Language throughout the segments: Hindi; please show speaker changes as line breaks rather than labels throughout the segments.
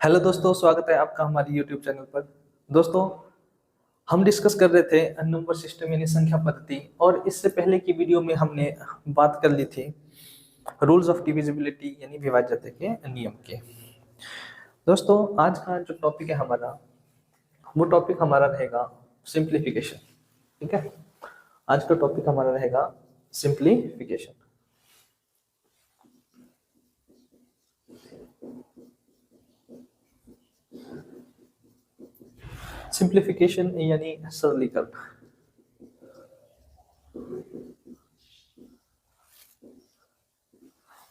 हेलो दोस्तों, स्वागत है आपका हमारे यूट्यूब चैनल पर। दोस्तों, हम डिस्कस कर रहे थे नंबर सिस्टम यानी संख्या पद्धति, और इससे पहले की वीडियो में हमने बात कर ली थी रूल्स ऑफ डिविजिबिलिटी यानी विभाज्यता के नियम के। दोस्तों, आज का जो टॉपिक है हमारा, वो टॉपिक हमारा रहेगा सिंप्लीफिकेशन। ठीक है, आज का टॉपिक हमारा रहेगा सिंप्लीफिकेशन। सिंप्लीफिकेशन यानी सरलीकरण।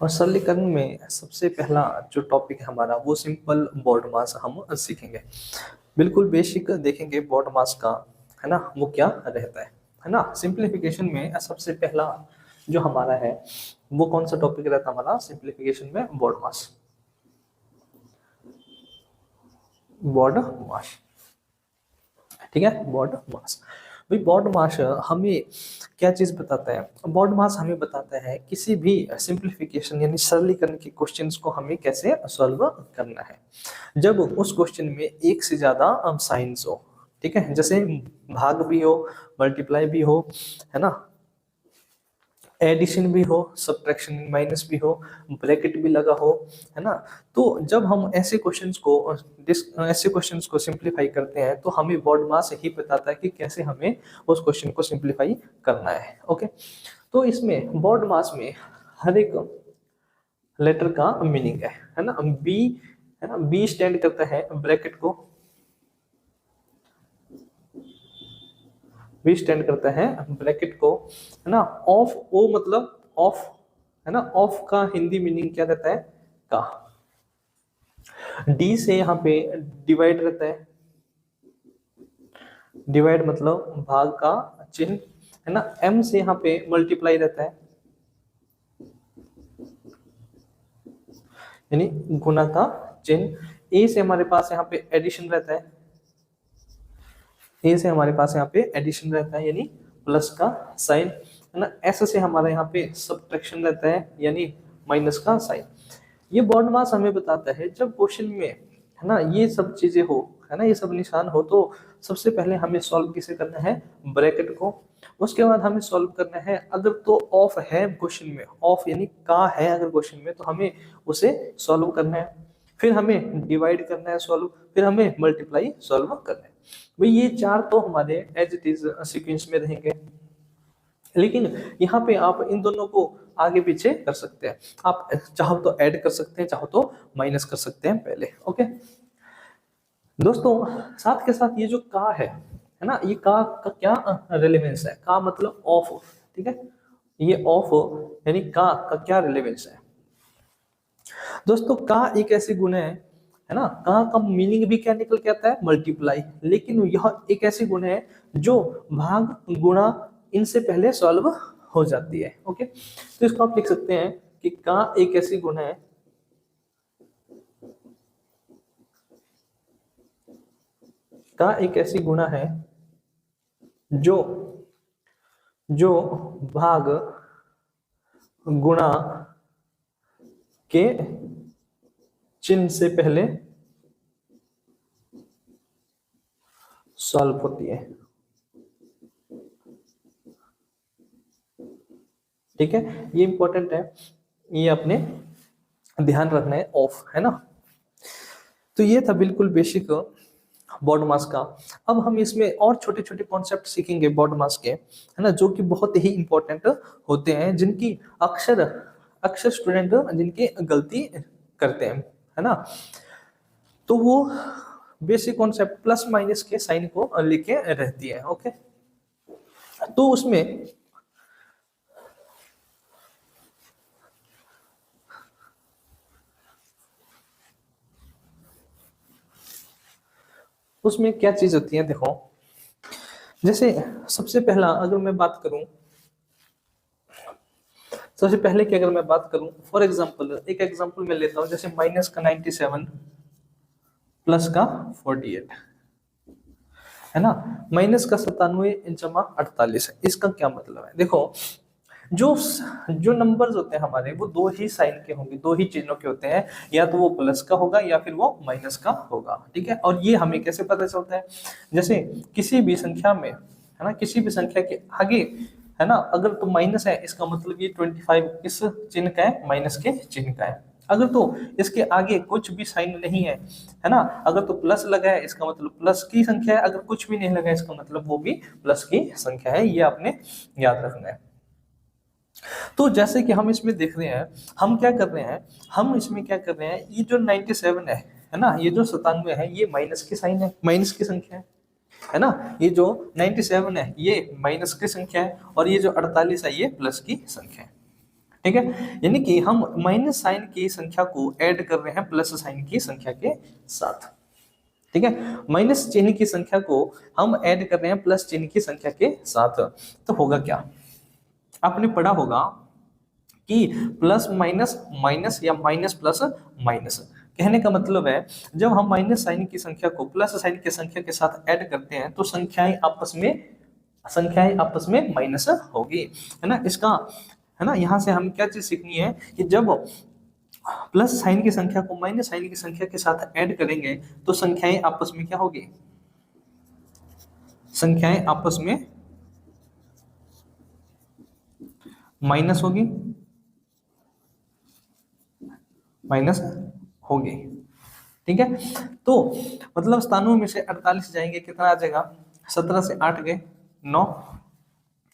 और सरलीकरण में सबसे पहला जो टॉपिक है हमारा, वो सिंपल बोर्ड मास हम सीखेंगे। बिल्कुल बेसिक देखेंगे बोर्ड मास का, है ना, वो क्या रहता है ना। सिंप्लीफिकेशन में सबसे पहला जो हमारा है वो कौन सा टॉपिक रहता है हमारा सिंप्लीफिकेशन में? बोर्ड मास। बोर्ड मास, ठीक है, बोर्ड मास। भाई, बोर्ड मास हमें क्या चीज बताता है? बोर्ड मास हमें बताता है किसी भी सिंप्लीफिकेशन यानी सरलीकरण के क्वेश्चंस को हमें कैसे सॉल्व करना है जब उस क्वेश्चन में एक से ज्यादा साइंस हो। ठीक है, जैसे भाग भी हो, मल्टीप्लाई भी हो, है ना, एडिशन भी हो, सब्ट्रैक्शन माइनस भी हो, ब्रैकेट भी लगा हो, है ना। तो जब हम ऐसे क्वेश्चंस को सिंप्लीफाई करते हैं तो हमें बोर्ड मास ही बताता है कि कैसे हमें उस क्वेश्चन को सिंप्लीफाई करना है। ओके, तो इसमें बोर्ड मास में हर एक लेटर का मीनिंग है ना। बी, है ना, बी स्टैंड करता है ब्रैकेट को, बी स्टैंड करता है ब्रैकेट को, है ना। ऑफ, ओ मतलब ऑफ, है ना। ऑफ का हिंदी मीनिंग क्या रहता है? का। डी से यहाँ पे डिवाइड रहता है, डिवाइड मतलब भाग का चिन्ह, है ना। एम से यहाँ पे मल्टीप्लाई रहता है, यानी गुना का चिन्ह। ए से हमारे पास यहाँ पे एडिशन रहता है, ए से हमारे पास यहाँ पे एडिशन रहता है यानी प्लस का साइन, है ना। एस से हमारा यहाँ पे सब्ट्रैक्शन रहता है यानी माइनस का साइन। ये बोर्ड मास हमें बताता है जब क्वेश्चन में, है ना, ये सब चीजें हो, है ना, ये सब निशान हो, तो सबसे पहले हमें सॉल्व किसे करना है? ब्रैकेट को। उसके बाद हमें सॉल्व करना है, अगर तो ऑफ है क्वेश्चन में, ऑफ यानी का है अगर क्वेश्चन में, तो हमें उसे सॉल्व करना है। फिर हमें डिवाइड करना है सॉल्व, फिर हमें मल्टीप्लाई सॉल्व करना है। भाई, ये चार तो हमारे एज इट इज सीक्वेंस में रहेंगे, लेकिन यहाँ पे आप इन दोनों को आगे पीछे कर सकते हैं। आप चाहो तो ऐड कर सकते हैं, चाहो तो माइनस कर सकते हैं पहले। ओके दोस्तों, साथ के साथ ये जो का है ना, ये का क्या रिलेवेंस है? का मतलब ऑफ, ठीक है, ये ऑफ यानी का क्या रिलेवेंस है? दोस्तों, का एक ऐसी गुण है ना, का मीनिंग भी क्या निकल के आता है? मल्टीप्लाई। लेकिन यह एक ऐसी गुण है जो भाग, गुणा, इनसे पहले सॉल्व हो जाती है। ओके, तो इसको आप लिख सकते हैं कि का एक ऐसी गुण है का एक ऐसी गुणा है जो जो भाग, गुणा के चिन्ह से पहले सॉल्व होती है। ठीक है, ये इंपॉर्टेंट है, ये अपने ध्यान रखना है, ऑफ, है ना। तो ये था बिल्कुल बेसिक बोर्ड मास का। अब हम इसमें और छोटे छोटे कॉन्सेप्ट सीखेंगे बोर्ड मास के, है ना, जो कि बहुत ही इंपॉर्टेंट होते हैं, जिनकी अक्सर अक्सर स्टूडेंट जिनकी गलती करते हैं, है ना। तो वो बेसिक कॉन्सेप्ट प्लस माइनस के साइन को लेके रहती है। ओके, तो उसमें क्या चीज होती है? देखो, जैसे सबसे पहला अगर मैं बात करूं, सबसे पहले की अगर मैं बात करूं, फॉर एग्जांपल एक एग्जांपल मैं लेता हूं, जैसे माइनस का 97 प्लस का 48, है ना। माइनस का 97 जमा 48 है। इसका क्या मतलब है? देखो, जो जो नंबर्स होते हैं हमारे वो दो ही साइन के होंगे, दो ही चिन्हों के होते हैं, या तो वो प्लस का होगा या फिर वो माइनस का होगा, ठीक है। और ये हमें कैसे पता चलता है, जैसे किसी भी संख्या में, है ना, किसी भी संख्या के आगे, है ना, अगर तो माइनस है इसका मतलब ये 25 किस चिन्ह का है, माइनस के चिन्ह का है। अगर तो इसके आगे कुछ भी साइन नहीं है ना, अगर तो प्लस लगा है इसका मतलब प्लस की संख्या है, अगर कुछ भी नहीं लगा है इसका मतलब वो भी प्लस की संख्या है, ये आपने याद रखना है। तो जैसे कि हम इसमें देख रहे हैं, हम क्या कर रहे हैं, हम इसमें क्या कर रहे हैं, ये जो 97 है ना, ये जो 97 है ये माइनस की साइन है, माइनस की संख्या है ना, ये जो 97 है ये माइनस की संख्या है, और ये जो 48 है ये प्लस की संख्या है, ठीक है। यानी कि हम माइनस साइन की संख्या को ऐड कर रहे हैं प्लस साइन की संख्या के साथ, ठीक है। माइनस चिन्ह की संख्या को हम ऐड कर रहे हैं प्लस चिन्ह की संख्या के साथ, तो होगा क्या, आपने पढ़ा होगा कि प्लस माइनस माइनस या माइनस प्लस माइनस, कहने का मतलब है जब हम माइनस साइन की संख्या को प्लस साइन की संख्या के साथ ऐड करते हैं तो संख्याएं आपस में माइनस होगी, है ना। इसका, है ना, यहाँ से हम क्या चीज सीखनी है कि जब प्लस साइन की संख्या को माइनस साइन की संख्या के साथ ऐड करेंगे तो संख्याएं आपस में क्या होगी, संख्याएं आपस में माइनस होगी, माइनस होगी, ठीक है। तो मतलब स्थानों में से 48 जाएंगे, कितना आ जाएगा, 17 से 8 गए 9,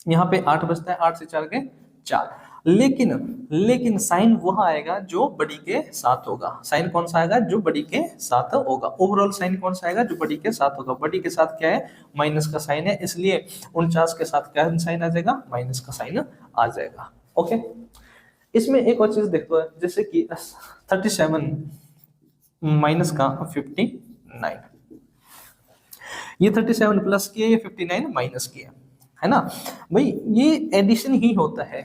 यहाँ पे 8 बचता है, 8 से 4 गए 4, लेकिन साइन वह आएगा जो बड़ी के साथ होगा, साइन कौन सा आएगा, जो बड़ी के साथ होगा, ओवरऑल साइन कौन सा आएगा, जो बड़ी के साथ होगा, बड़ी के साथ क्या है, माइनस का साइन है, इसलिए 49 के साथ क्या साइन आ जाएगा, माइनस का साइन आ जाएगा, ओके। इसमें एक और चीज देखते हैं, जैसे कि 37 माइनस का 59, ये 37 प्लस की है, ये 59 माइनस की है ना भाई, ये एडिशन ही होता है,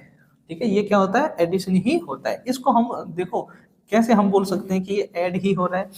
ठीक है, ये क्या होता है, एडिशन ही होता है। इसको हम देखो कैसे हम बोल सकते हैं कि ये ऐड ही हो रहा है,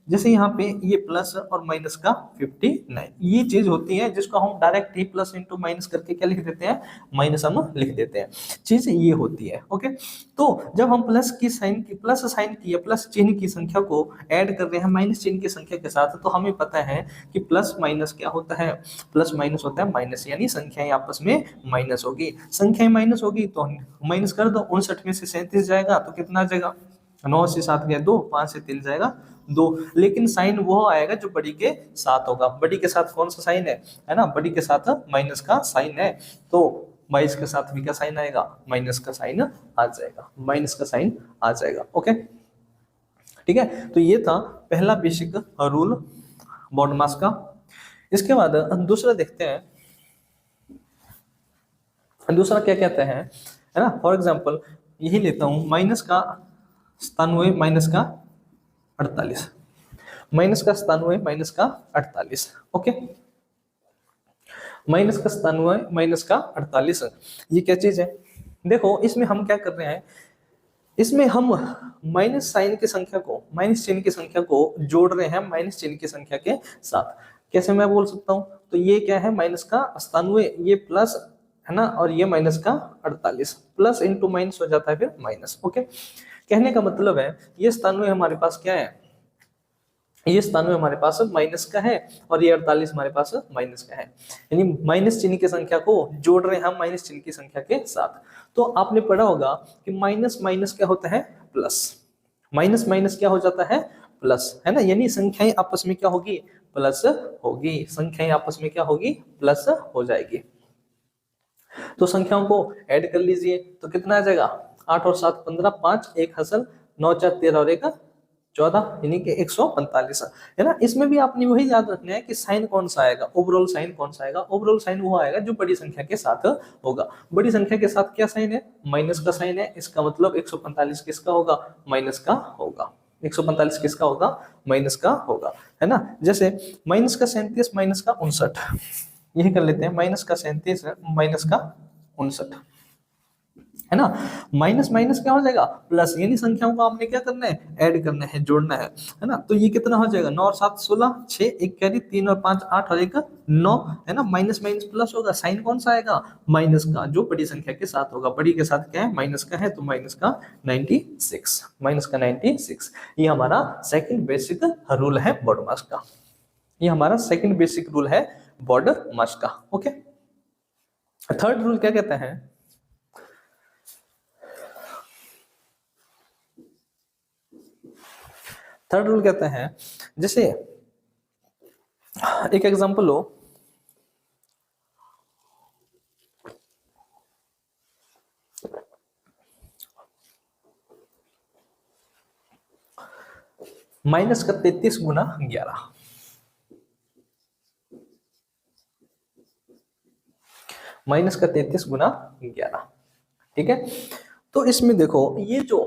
जैसे यहाँ पे ये प्लस और माइनस का 59, ये चीज होती है जिसको हम डायरेक्ट ही प्लस इंटू माइनस करके क्या लिख देते हैं, माइनस हम लिख देते हैं, चीज ये होती है, ओके। तो जब हम प्लस साइन की या प्लस चिन्ह की संख्या को ऐड कर रहे हैं माइनस चिन्ह की संख्या के साथ, तो हमें पता है कि प्लस माइनस क्या होता है, प्लस माइनस होता है माइनस, यानी संख्याएं आपस में माइनस होगी, संख्याएं माइनस होगी तो माइनस कर दो, 59 में से 37 जाएगा तो कितना आ जाएगा, 9 से 7 गया 2, 5 से 3 जाएगा 2, लेकिन साइन वो आएगा जो बड़ी के साथ होगा, बड़ी के साथ कौन सा साइन है ना, बड़ी के साथ माइनस का साइन है, तो 22 के साथ भी क्या साइन आएगा, माइनस का साइन आ जाएगा, माइनस का साइन आ जाएगा, ओके, ठीक है। तो ये था पहला बेसिक रूल बॉड मास का। इसके बाद दूसरा देखते हैं, दूसरा क्या कहते हैं, है ना, फॉर एग्जाम्पल यही लेता हूं, माइनस का 97 माइनस का 48, माइनस का 97 माइनस का 48, ओके, माइनस का 97 माइनस का 48, ये क्या चीज है, देखो इसमें हम क्या कर रहे हैं, इसमें हम माइनस साइन की संख्या को, माइनस चिन्ह की संख्या को जोड़ रहे हैं माइनस चिन्ह की संख्या के साथ, कैसे मैं बोल सकता हूं, तो ये क्या है, माइनस का 97, ये प्लस है ना, और ये माइनस का 48, प्लस इंटू माइनस हो जाता है फिर माइनस, ओके। कहने का मतलब है ये 97 हमारे पास क्या है, ये 97 हमारे पास माइनस का है, और ये 48 हमारे पास माइनस का है, यानी माइनस चिन्ह की संख्या को जोड़ रहे हैं हम माइनस चिन्ह की संख्या के साथ। तो आपने पढ़ा होगा कि माइनस माइनस क्या होता है, प्लस, माइनस माइनस क्या हो जाता है, प्लस, है ना, यानी संख्याएं आपस में क्या होगी, प्लस होगी, संख्याएं आपस में क्या होगी, प्लस हो जाएगी। तो संख्याओं को ऐड कर लीजिए तो कितना आ जाएगा, 8 और 7 15, 5 1 हसल, 9 4 13 और 1 14, यानी कि 145, है ना। इसमें भी आपने वही याद रखना है कि साइन कौन सा आएगा, ओवरऑल साइन कौन सा आएगा, ओवरऑल साइन वो आएगा जो बड़ी संख्या के साथ होगा, बड़ी संख्या के साथ क्या साइन है, माइनस का साइन है, इसका मतलब 145 किसका होगा, माइनस का होगा, 145 किसका होगा, माइनस का होगा, है ना। जैसे माइनस का 37 माइनस का 59, यही कर लेते हैं, माइनस का 37 माइनस का 59, है ना। माइनस माइनस क्या हो जाएगा प्लस, यानी संख्याओं को आपने क्या करना है ऐड करना है, जोड़ना है ना। तो ये कितना हो जाएगा 9 और 7 16, 6 एक कैरी, 3 और 5 8 और 1 9, है ना। माइनस माइनस प्लस होगा, साइन कौन सा आएगा माइनस का, जो बड़ी संख्या के साथ होगा। बड़ी के साथ क्या है माइनस का है, तो माइनस का 96, माइनस का 96। ये हमारा सेकंड बेसिक रूल है बॉड मास का, ये हमारा सेकंड बेसिक रूल है बॉड मास का। ओके, थर्ड रूल क्या कहता है, थर्ड रूल कहता है जैसे एक एग्जांपल लो, माइनस का 33 गुना 11, माइनस का 33 गुना 11, ठीक है। तो इसमें देखो ये जो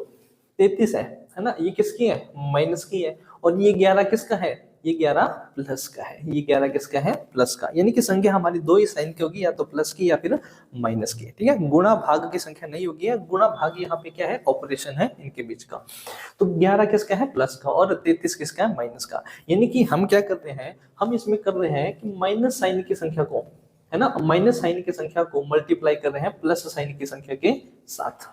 33 है ना, ये किसकी है माइनस की है, और ये 11 किसका है, ये 11 प्लस का है, ये 11 किसका है प्लस का। यानी कि संख्या हमारी दो ही साइन की होगी, या तो प्लस की या फिर माइनस की, ठीक है। गुणा भाग की संख्या नहीं होगी, गुणा भाग यहाँ पे क्या है ऑपरेशन है इनके बीच का। तो 11 किसका है प्लस का, और 33 किसका है माइनस का। यानी कि हम क्या कर रहे हैं, हम इसमें कर रहे हैं कि माइनस साइन की संख्या को, है ना, माइनस साइन की संख्या को मल्टीप्लाई कर रहे हैं प्लस साइन की संख्या के साथ,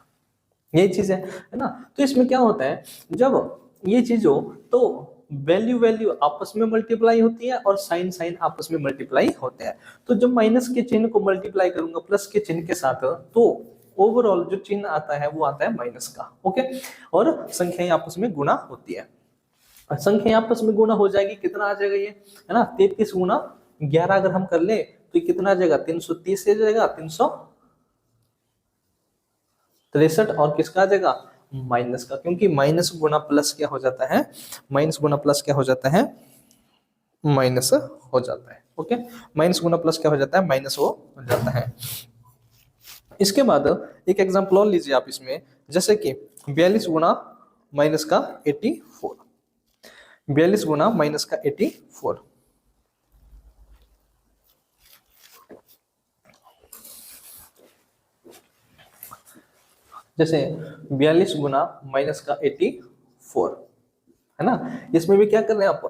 यही चीज है ना। तो इसमें क्या होता है, जब ये चीज हो तो वैल्यू वैल्यू आपस में मल्टीप्लाई होती है और साइन साइन आपस में मल्टीप्लाई होते हैं। तो जब माइनस के चिन्ह को मल्टीप्लाई करूंगा प्लस के चिन्ह के साथ, तो ओवरऑल जो चिन्ह आता है वो आता है माइनस का। ओके, और संख्याएं आपस में गुणा होती है, संख्या आपस में गुणा हो जाएगी, कितना आ जाएगा ये, है ना 33 गुना 11 अगर हम कर ले तो कितना आ जाएगा 330 से जाएगा 363, और किसका आ जाएगा माइनस का, क्योंकि माइनस गुना प्लस क्या हो जाता है, माइनस गुना प्लस क्या हो जाता है माइनस हो जाता है। ओके, माइनस गुना प्लस क्या हो जाता है माइनस हो जाता है। इसके बाद एक एग्जांपल और लीजिए आप इसमें, जैसे कि 42 गुना माइनस का 84, 42 गुना माइनस का 84, जैसे 42 गुना माइनस का 84, है ना। इसमें भी क्या कर रहे हैं आप,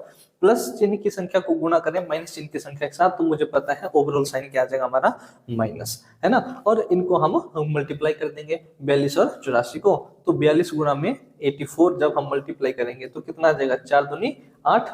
प्लस चिन्ह की संख्या को गुणा करें माइनस चिन्ह की संख्या के साथ, तो मुझे पता है ओवरऑल साइन क्या आ जाएगा हमारा माइनस, है ना। और इनको हम मल्टीप्लाई कर देंगे 42 और 84 को, तो 42 गुना में 84 जब हम मल्टीप्लाई करेंगे तो कितना आ जाएगा 4 दूनी 8,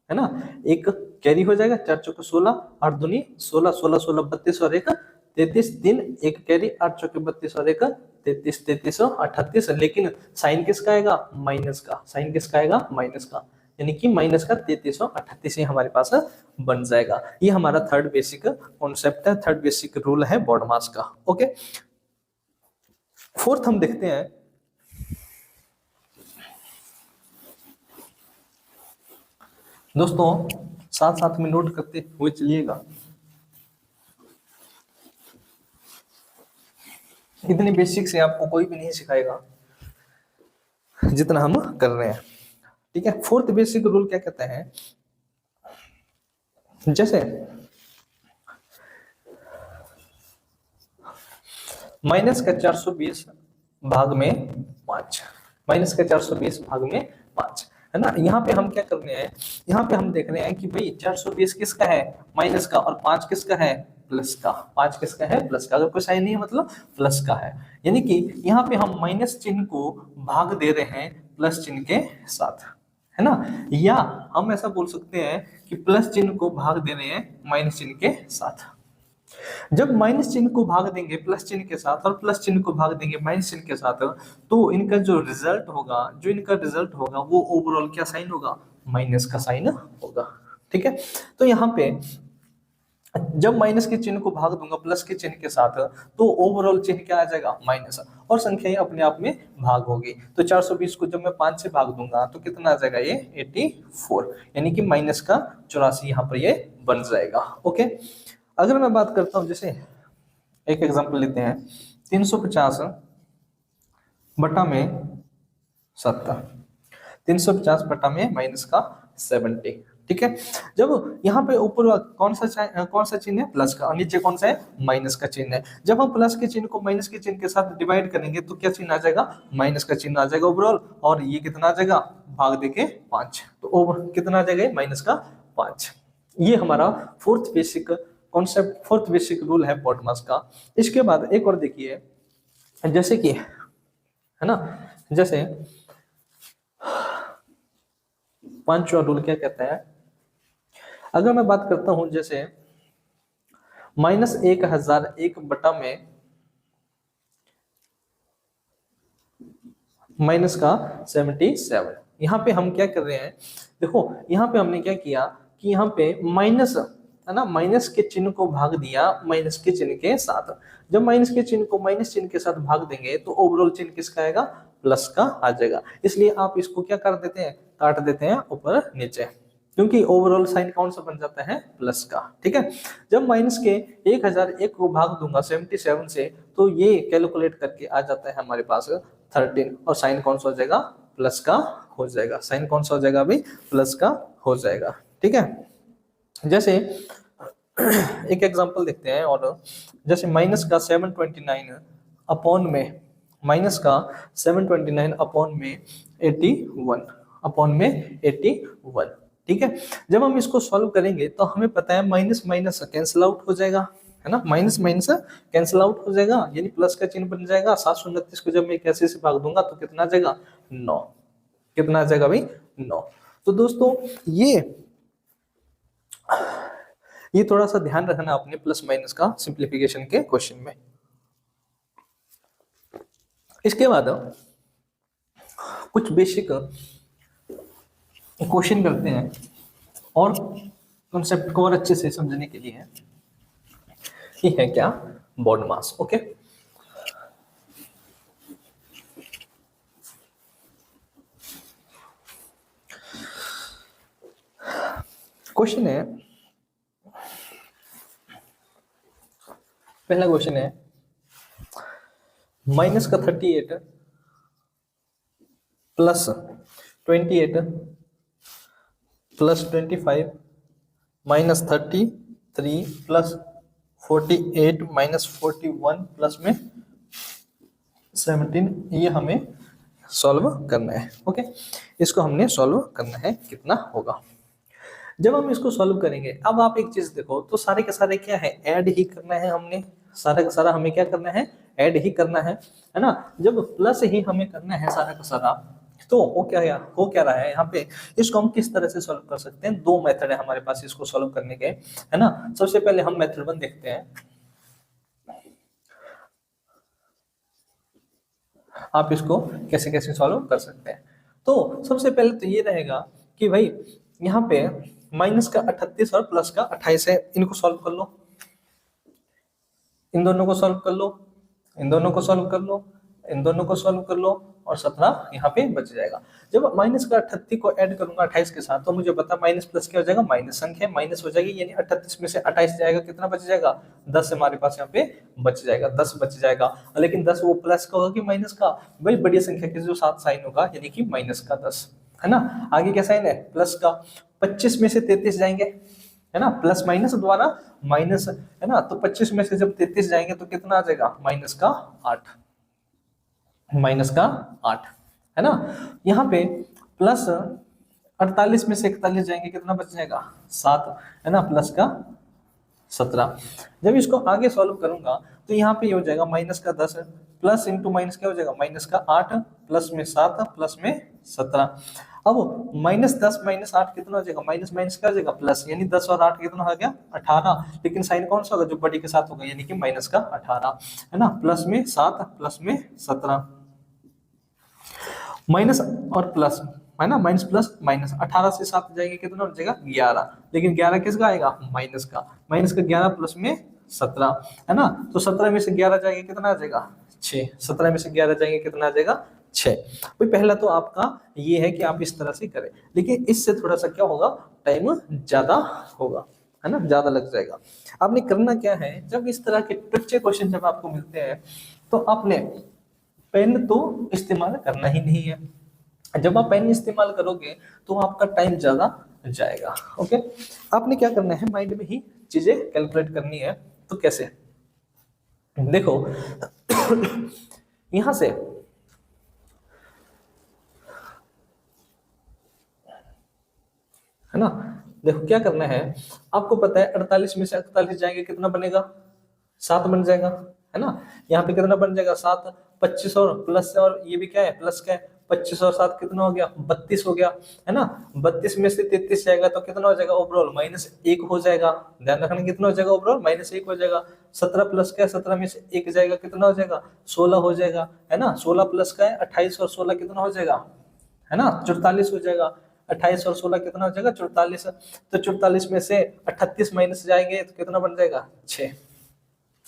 है ना, एक कैरी हो जाएगा 4 चौके 16, 8 दूनी 16, 16 16 32 और एक 33, 3 एक कैरी 8 चौके 32 और एक 33, 33 और 38, लेकिन साइन किसका आएगा माइनस का, साइन किसका आएगा माइनस का, यानी कि माइनस का 33 और 38 हमारे पास बन जाएगा। ये हमारा थर्ड बेसिक कॉन्सेप्ट है, थर्ड बेसिक रूल है बॉड मास का। ओके, फोर्थ हम देखते हैं, दोस्तों साथ साथ में नोट करते हुए चलिएगा, इतने बेसिक से आपको कोई भी नहीं सिखाएगा जितना हम कर रहे हैं, ठीक है। फोर्थ बेसिक रूल क्या कहता है, जैसे माइनस का 420 भाग में 5, माइनस का 420 भाग में 5, है ना। यहाँ पे हम क्या कर रहे हैं, यहाँ पे हम देख रहे हैं कि भाई 420 किसका है माइनस का, और 5 किसका है प्लस का, 5 किसका है प्लस का, अगर कोई साइन नहीं है मतलब प्लस का है। यानी कि यहाँ पे हम माइनस चिन्ह को भाग दे रहे हैं प्लस चिन्ह के साथ, है ना, या हम ऐसा बोल सकते हैं कि प्लस चिन्ह को भाग दे रहे हैं माइनस चिन्ह के साथ। जब माइनस चिन्ह को भाग देंगे प्लस चिन्ह के साथ और प्लस चिन्ह को भाग देंगे माइनस चिन्ह के साथ, तो इनका जो रिजल्ट होगा, जो इनका रिजल्ट होगा वो ओवरऑल क्या साइन होगा माइनस का साइन होगा, ठीक है। तो यहाँ पे जब माइनस के चिन्ह को भाग दूंगा प्लस के चिन्ह के साथ, तो ओवरऑल चिन्ह क्या आ जाएगा माइनस, और संख्याएं अपने आप में भाग होगी। तो 420 को जब मैं 5 से भाग दूंगा तो कितना आ जाएगा ये 84, यानी कि माइनस का 84 यहाँ पर ये बन जाएगा। ओके, अगर मैं बात करता हूं, जैसे एक एग्जांपल लेते हैं 350 बटा में 70, 350 बटा में माइनस का 70, ठीक है। जब यहाँ पे ऊपर कौन सा चिन्ह है, प्लस का, और नीचे कौन सा है, माइनस का चिन्ह है। जब हम प्लस के चिन्ह को माइनस के चिन्ह के साथ डिवाइड करेंगे तो क्या चिन्ह आ जाएगा, माइनस का चिन्ह आ जाएगा ओवरऑल, और ये कितना आ जाएगा, भाग देके 5, तो ओवर कितना आ जाएगा, माइनस का 5। ये हमारा fourth basic concept, fourth basic rule है BODMAS का। इसके बाद एक और देखिए, जैसे कि है ना, जैसे पांचवा रूल क्या कहता है, अगर मैं बात करता हूं जैसे -1001 बटा में माइनस का 77, यहाँ पे हम क्या कर रहे हैं, देखो यहाँ पे हमने क्या किया कि यहाँ पे माइनस है ना, माइनस के चिन्ह को भाग दिया माइनस के चिन्ह के साथ। जब माइनस के चिन्ह को माइनस चिन्ह के साथ भाग देंगे तो ओवरऑल चिन्ह किसका आएगा, प्लस का आ जाएगा। इसलिए आप इसको क्या कर देते हैं, काट देते हैं ऊपर नीचे, क्योंकि ओवरऑल साइन कौन सा बन जाता है, प्लस का। ठीक है, जब माइनस के 1001 को भाग दूंगा 77 से, तो ये कैलकुलेट करके आ जाता है हमारे पास 13, और साइन कौन सा हो जाएगा, प्लस का हो जाएगा। साइन कौन सा हो जाएगा भाई, प्लस का हो जाएगा। ठीक है, जैसे एक एग्जांपल देखते हैं, और जैसे माइनस का 729 अपॉन में, माइनस का 729 अपॉन में 81 अपॉन में 81। ठीक है, जब हम इसको सॉल्व करेंगे तो हमें पता है माइनस माइनस कैंसिल आउट हो जाएगा, है ना, माइनस माइनस कैंसिल आउट हो जाएगा, यानी प्लस का चिन्ह बन जाएगा। 729 को जब मैं 81 से भाग दूंगा तो कितना आ जाएगा, 9। कितना आ जाएगा भाई, 9। तो दोस्तों ये थोड़ा सा ध्यान रखना अपने प्लस माइनस का सिंप्लीफिकेशन के क्वेश्चन में। इसके बाद कुछ बेसिक क्वेश्चन करते हैं, और कॉन्सेप्ट को और अच्छे से समझने के लिए ये है क्या, BODMAS। ओके, क्वेश्चन है, पहला क्वेश्चन है माइनस का 38 plus 28 plus 25 minus 33 plus 48 minus 41 plus में 17, ये हमें सॉल्व करना है। ओके, इसको हमने सॉल्व करना है, कितना होगा। जब हम इसको सॉल्व करेंगे, अब आप एक चीज देखो, तो सारे के सारे क्या है, ऐड ही करना है हमने, सारा का सारा हमें क्या करना है, ऐड ही करना है ना। जब प्लस ही हमें करना है सारा का सारा, तो हो क्या रहा है यहाँ पे, इसको हम किस तरह से सॉल्व कर सकते हैं। दो मेथड है हमारे पास इसको सॉल्व करने के, है ना। सबसे पहले हम मेथड 1 देखते हैं, आप इसको कैसे कैसे सॉल्व कर सकते हैं। तो सबसे पहले तो ये रहेगा कि भाई यहाँ पे माइनस का 38 और प्लस का 28 है, इनको सॉल्व कर लो, इन दोनों को सॉल्व कर लो, इन दोनों को सॉल्व कर लो, इन दोनों को सॉल्व कर लो, और 17 यहाँ पे बच जाएगा। जब माइनस का 38 को ऐड करूंगा 28 के साथ, तो मुझे पता माइनस प्लस क्या हो जाएगा, माइनस संख्या माइनस हो जाएगी, यानी 38 में से 28 जाएगा, कितना बच जाएगा, 10 हमारे पास यहाँ पे बच जाएगा, 10 बच जाएगा। लेकिन 10 वो प्लस का होगा कि माइनस का, भाई बड़ी संख्या के जो साथ साइन होगा, यानी कि माइनस का 10, है ना। आगे क्या साइन है, प्लस का। 25 में से 33 जाएंगे, है ना, प्लस माइनस द्वारा माइनस, है ना, तो 25 में से जब 33 जाएंगे तो कितना आ जाएगा, माइनस का 8, माइनस का 8, है ना। यहाँ पे प्लस 48 में से 41 जाएंगे, कितना बच जाएगा, 7, है ना, प्लस का 17। जब इसको आगे सॉल्व करूंगा तो यहाँ पे ये हो जाएगा माइनस का 10 प्लस इंटू माइनस क्या हो जाएगा, माइनस का 8 प्लस में 7 प्लस में 17। अब माइनस 10 माइनस 8 कितना हो जाएगा, माइनस माइनस क्या हो जाएगा, प्लस, यानी 10 और 8 कितना हो गया, 18। लेकिन साइन कौन सा होगा, जो बड़ी के साथ होगा, यानी कि माइनस का 18, है ना, प्लस में 7 प्लस में 17, माइनस और प्लस, है ना, माइनस प्लस माइनस, 18 से 7 जाएंगे, कितना हो जाएगा, 11। लेकिन 11 किसका आएगा, माइनस का, माइनस का 11 प्लस में 17, है ना। तो 17 में से 11 जाएंगे, कितना आ जाएगा, 6। 17 में से 11 जाएंगे, कितना आ जाएगा, 6। भाई पहला तो आपका ये है कि आप इस तरह से करें, लेकिन इससे थोड़ा सा क्या होगा, टाइम ज्यादा होगा, है ना, ज्यादा लग जाएगा। आपने करना क्या है, जब इस तरह के टच्चे क्वेश्चन जब आपको मिलते हैं, तो आपने पेन तो इस्तेमाल करना ही नहीं है। जब आप पेन इस्तेमाल करोगे तो आपका टाइम ज्यादा जाएगा। ओके, आपने क्या करना है, माइंड में ही चीजें कैलकुलेट करनी है। तो कैसे, देखो यहां से है ना, देखो क्या करना है, आपको पता है 48 में से 48 जाएंगे कितना बनेगा, 7 बन जाएगा, है ना। यहाँ पे कितना बन जाएगा, 7, 25 और प्लस, और ये भी क्या है, प्लस का है, 25 और 7 कितना हो गया, 32 हो गया, है ना। 32 में से 33 जाएगा तो कितना हो जाएगा, ओवरऑल -1 हो जाएगा। ध्यान रखना कितना हो जाएगा, ओवरऑल -1 हो जाएगा। 17 प्लस का है, 17 में से 1 जाएगा, कितना हो जाएगा, 16 हो जाएगा, है ना। 16 प्लस का है 28 और 16 कितना हो जाएगा, है ना, 44 हो जाएगा। 28 और 16 कितना हो जाएगा, 44। तो 44 में से 38 माइनस जाएंगे तो कितना बन जाएगा, 6।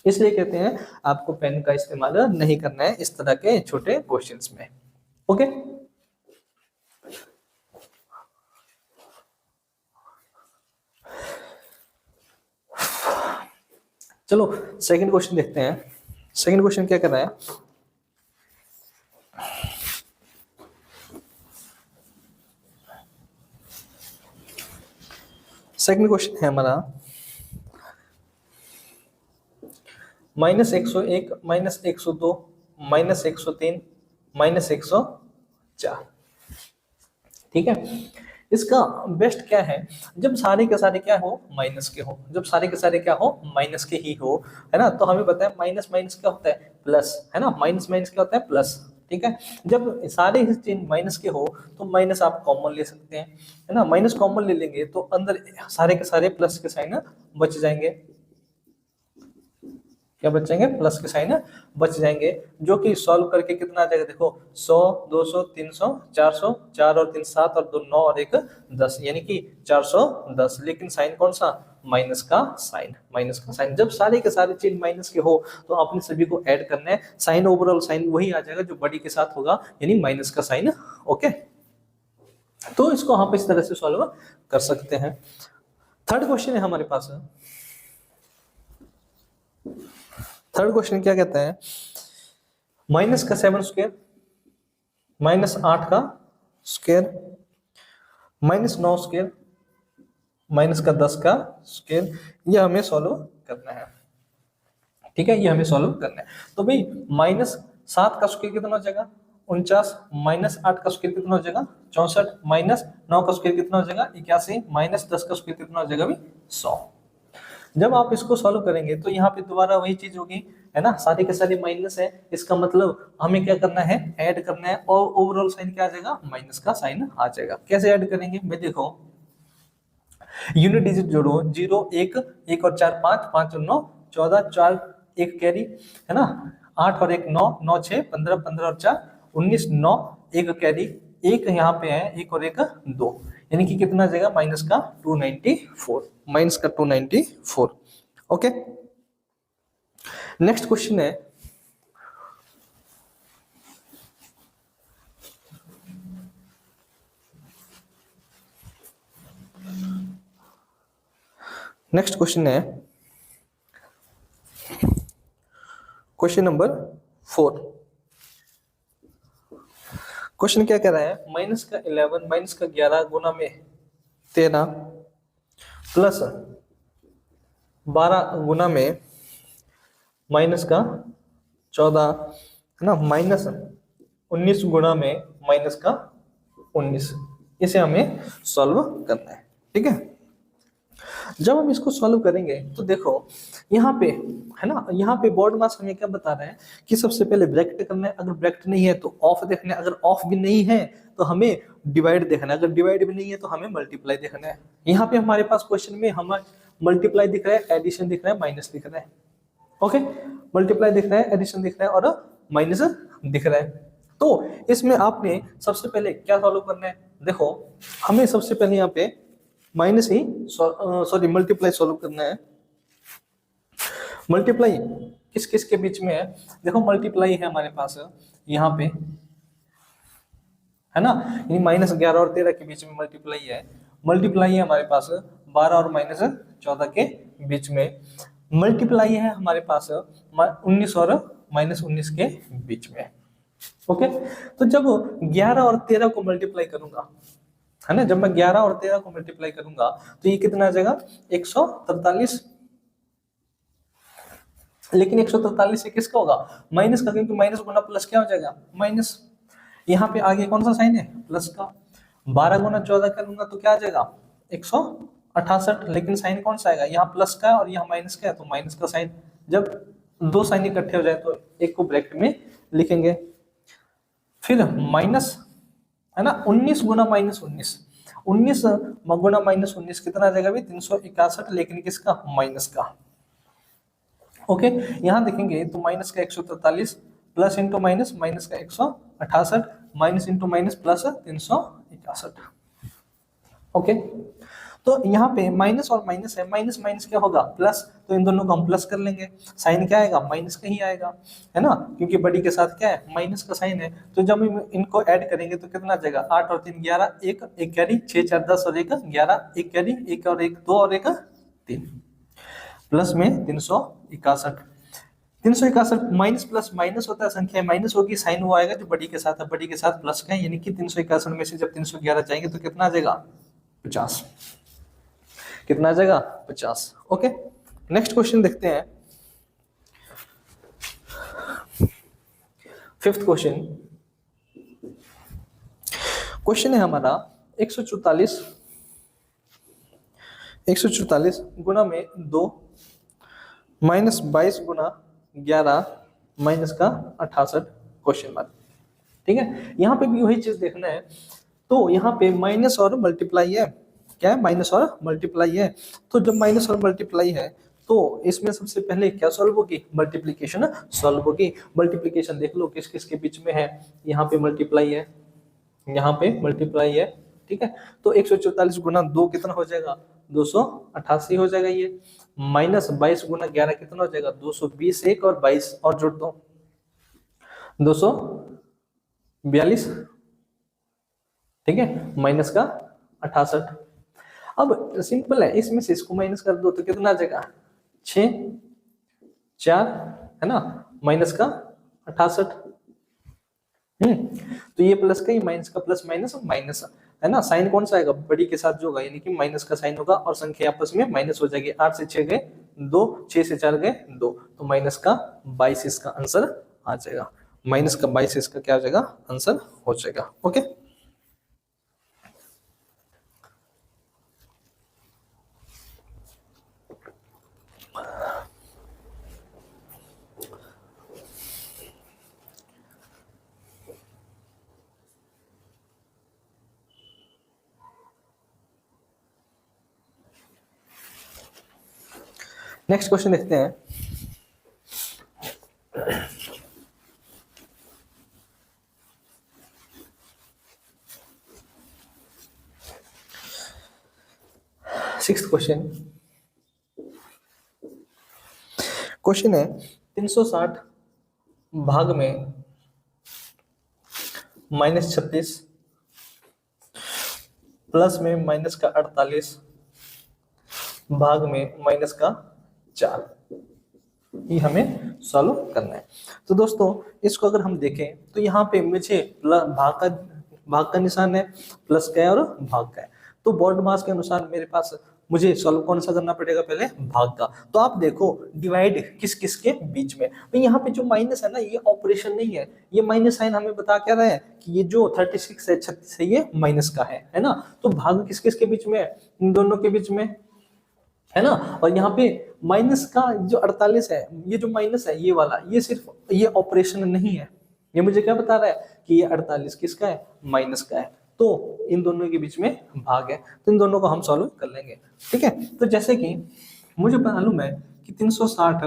इसलिए कहते हैं आपको पेन का इस्तेमाल नहीं करना है इस तरह के छोटे क्वेश्चंस में। ओके, चलो सेकंड क्वेश्चन देखते हैं। सेकंड क्वेश्चन क्या कर रहा है, सेकंड क्वेश्चन है हमारा -101, -102, -103, -104। ठीक है, इसका बेस्ट क्या है, जब सारे के सारे क्या हो, माइनस के हो, जब सारे के सारे क्या हो, माइनस के ही हो, है ना। तो हमें पता है माइनस माइनस क्या होता है, प्लस, है ना, माइनस माइनस क्या होता है, प्लस। ठीक है, जब सारे ही चिन्ह माइनस के हो तो माइनस आप कॉमन ले सकते हैं, है ना। माइनस कॉमन ले लेंगे तो अंदर सारे के सारे प्लस के साइन बच जाएंगे। क्या बच जाएंगे, प्लस के साइन बच जाएंगे, जो कि सॉल्व करके कितना आ जाएगा, देखो 100, 200, 300, 400, 4 और 3 7 और 2 9 और 1 10, यानी कि 410। लेकिन साइन कौन सा, माइनस का साइन, माइनस का साइन। जब सारे के सारे चिन्ह माइनस के हो तो आपने सभी को ऐड करना है, साइन ओवरऑल साइन वही आ जाएगा जो बड़ी के साथ होगा, यानी माइनस का साइन। ओके, तो इसको आप इस तरह से सॉल्व कर सकते हैं। थर्ड क्वेश्चन है हमारे पास, थर्ड क्वेश्चन क्या कहता है, माइनस का 7 स्क्वायर, -8 का स्क्वायर, -9 स्क्वायर, माइनस का 10 का स्क्वायर, ये हमें सॉल्व करना है। ठीक है, ये हमें सॉल्व करना है। तो भाई -7 का स्क्वायर कितना हो जाएगा, 49, -8 का स्क्वायर कितना हो जाएगा, 64, -9 का स्क्वायर कितना हो जाएगा, 81, -10 का स्क्वायर कितना हो जाएगा भाई, 100। जब आप इसको सॉल्व करेंगे तो यहाँ पे दोबारा वही चीज होगी, है ना, सारे के सारे माइनस है, इसका मतलब हमें क्या करना है, ऐड करना है, और ओवरऑल साइन क्या आ जाएगा, माइनस का साइन आ जाएगा। कैसे ऐड करेंगे, मैं देखो यूनिट डिजिट जोड़ो, 0 1 1 और 4 5, 5 और 9 14, 4 1 कैरी, है ना, 8 और 1 9, 9 6 15, 15 और 4 19, 9 1 कैरी, एक यहाँ पे है, 1 और 1 2, यानी कि कितना आ जाएगा, माइनस का 294, माइनस का 294। ओके, नेक्स्ट क्वेश्चन है, नेक्स्ट क्वेश्चन है क्वेश्चन नंबर 4। क्वेश्चन क्या कह रहा है, माइनस का 11, माइनस का 11 गुना में 13 प्लस 12 गुना में माइनस का 14, है ना, माइनस 19 गुना में माइनस का 19, इसे हमें सॉल्व करना है। ठीक है, जब हम इसको सॉल्व करेंगे तो देखो यहाँ पे, है ना, यहाँ पे बोर्ड मास हमें क्या बता रहे हैं कि सबसे पहले ब्रैकेट करना है, अगर ब्रैकेट नहीं है तो ऑफ देखना है, अगर ऑफ भी नहीं है तो हमें डिवाइड देखना है, अगर डिवाइड भी नहीं है तो हमें मल्टीप्लाई देखना है। यहाँ पे हमारे पास क्वेश्चन में हमारे मल्टीप्लाई दिख रहा है, एडिशन दिख रहा है, माइनस दिख रहा है। ओके, मल्टीप्लाई दिख रहा है, एडिशन दिख रहा है और माइनस दिख रहा है। तो इसमें आपने सबसे पहले क्या सॉल्व करना है, देखो हमें सबसे पहले यहाँ पे माइनस ही सॉरी मल्टीप्लाई सॉल्व करना है। मल्टीप्लाई किस किस के बीच में है, देखो मल्टीप्लाई है हमारे पास यहाँ पे, है ना, यानी -11 और 13 के बीच में मल्टीप्लाई है। मल्टीप्लाई है हमारे पास 12 और -14 के बीच में। मल्टीप्लाई है हमारे पास 19 और -19 के बीच में। ओके, तो जब 11 और 13 को मल्टीप्लाई करूंगा, है ना। जब मैं 11 और 13 को मल्टीप्लाई करूंगा तो ये कितना आ जाएगा 143। लेकिन 143 से किसका होगा माइनस का, क्योंकि माइनस गुना प्लस क्या हो जाएगा माइनस। यहाँ पे आगे कौन सा साइन है प्लस का। 12 गुना 14 करूंगा तो क्या आ जाएगा 168, लेकिन साइन कौन सा आएगा यहाँ प्लस का और यहाँ माइनस का है तो माइनस का साइन। जब दो साइन इकट्ठे हो जाए तो एक को ब्रैकेट में लिखेंगे। फिर माइनस है ना 19 गुना माइनस 19, 19 गुना माइनस 19 कितना आ जाएगा भाई 361, लेकिन किसका माइनस का। ओके यहाँ देखेंगे तो माइनस का 143 प्लस इंटू माइनस माइनस का 168 minus into minus plus 361। Okay तो यहाँ पे माइनस और माइनस है, माइनस माइनस क्या होगा प्लस, तो इन दोनों को हम प्लस कर लेंगे, साइन क्या आएगा माइनस का ही आएगा, है ना, क्योंकि बड़ी के साथ क्या है माइनस का साइन है। तो जब हम इनको ऐड करेंगे तो कितना आ जाएगा 8 और 3 11, एक कैरी 6 4 10 और एक 11, एक कैरी एक और एक 2 और एक 3, प्लस में 361। 361 माइनस प्लस माइनस होता है, संख्या माइनस होगी, साइन वो आएगा जो बड़ी के साथ है, बड़ी के साथ प्लस का है, यानी कि 361 में से जब 311 जाएंगे तो कितना आ जाएगा 50। कितना आ जाएगा 50। ओके नेक्स्ट क्वेश्चन देखते हैं। फिफ्थ क्वेश्चन, क्वेश्चन है हमारा 144 गुना में 2 माइनस 22 गुना 11 माइनस का 68 क्वेश्चन मार्क। ठीक है यहाँ पे भी वही चीज देखना है। तो यहाँ पे माइनस और मल्टीप्लाई है, क्या है माइनस और मल्टीप्लाई है। तो जब माइनस और मल्टीप्लाई है तो इसमें सबसे पहले क्या सॉल्व होगी मल्टीप्लिकेशन सॉल्व होगी। मल्टीप्लिकेशन देख लो किस किस के बीच में है, यहाँ पे मल्टीप्लाई है, यहाँ पे मल्टीप्लाई है। ठीक है तो 144 गुना 2 कितना हो जाएगा 288 हो जाएगा ये, माइनस 22 गुना 11 कितना हो जाएगा 220, एक और 22 और जोड़ दो 242। ठीक है माइनस का 68। अब सिंपल है, इसमें से इसको माइनस कर दो तो कितना आ जाएगा 6 4 है ना माइनस का 68। तो ये प्लस का, ये माइनस का, प्लस माइनस माइनस है ना। साइन कौन सा आएगा बड़ी के साथ जो होगा, यानी कि माइनस का साइन होगा और संख्या आपस में माइनस हो जाएगी। 8 से 6 गए 2, 6 से 4 गए 2, तो माइनस का 22 इसका आंसर आ जाएगा। माइनस का 22 इसका क्या हो जाएगा आंसर हो जाएगा। ओके नेक्स्ट क्वेश्चन देखते हैं। सिक्स्थ क्वेश्चन, क्वेश्चन है 360 भाग में -36 प्लस में माइनस का 48 भाग में माइनस का 4, ये हमें सॉल्व करना है। तो दोस्तों इसको अगर हम देखें तो यहाँ पे मुझे भाग का निशान है, प्लस का है और भाग का है। तो बोर्ड मास के अनुसार मेरे पास मुझे सॉल्व कौन सा करना पड़ेगा पहले भाग का। तो आप देखो डिवाइड किस किस के बीच में, तो यहाँ पे जो माइनस है ना ये ऑपरेशन नहीं है, ये माइनस साइन हमें बता क्या रहा है कि ये जो 36 है 36 है ये माइनस का है ना। तो भाग किस किस के बीच में है इन दोनों के बीच में है ना। और यहाँ पे माइनस का जो 48 है, ये जो माइनस है ये वाला, ये सिर्फ ये ऑपरेशन नहीं है, ये मुझे क्या बता रहा है कि ये 48 किसका है माइनस का है। तो इन दोनों के बीच में भाग है, तो इन दोनों को हम सॉल्व कर लेंगे। ठीक है तो जैसे कि मुझे मालूम है कि 360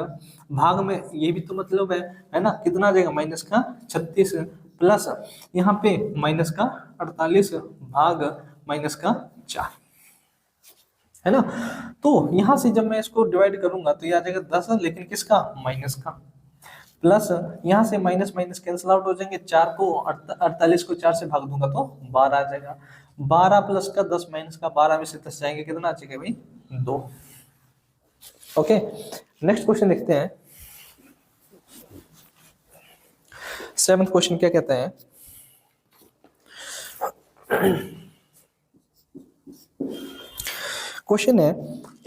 भाग में ये भी तो मतलब है ना, कितना आ जाएगा माइनस का 36 प्लस यहाँ पे माइनस का 48 भाग माइनस का 4 है ना। तो यहां से जब मैं इसको डिवाइड करूंगा तो ये आ जाएगा 10, लेकिन किसका माइनस का, प्लस यहां से माइनस माइनस कैंसिल आउट हो जाएंगे, 4 को 48 को 4 से भाग दूंगा तो 12 आ जाएगा। 12 प्लस का 10 माइनस का 12 में से 10 जाएंगे, कितना आ जाएगा भाई 2। ओके नेक्स्ट क्वेश्चन देखते हैं। 7th क्वेश्चन क्या कहता है, क्वेश्चन है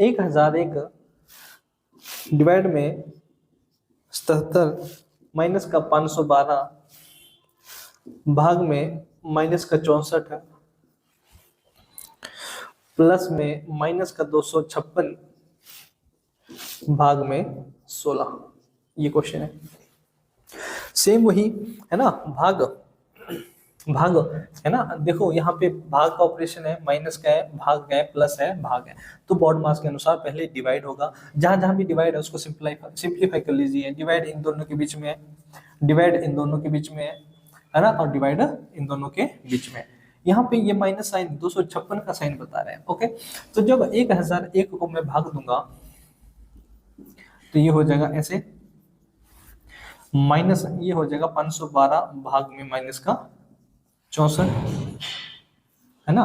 1001 डिवाइड में 77 माइनस का 512 भाग में माइनस का 64 प्लस में माइनस का 256 भाग में 16। ये क्वेश्चन है। सेम वही है ना, भाग भाग है ना। देखो यहाँ पे भाग का ऑपरेशन है, माइनस का है, भाग का है, प्लस है, भाग है। तो बॉड मास के अनुसार पहले डिवाइड होगा, जहां जहां भी डिवाइड है उसको सिंप्लीफाई कर लीजिए। डिवाइड इन दोनों के बीच में है, डिवाइड इन दोनों के बीच में है ना, और डिवाइड इन दोनों के बीच में। यहाँ पे ये माइनस साइन 256 का साइन बता रहे हैं। ओके, तो जब 1001 को मैं भाग दूंगा तो ये हो जाएगा ऐसे, माइनस ये हो जाएगा 512 भाग में माइनस का 64 है ना,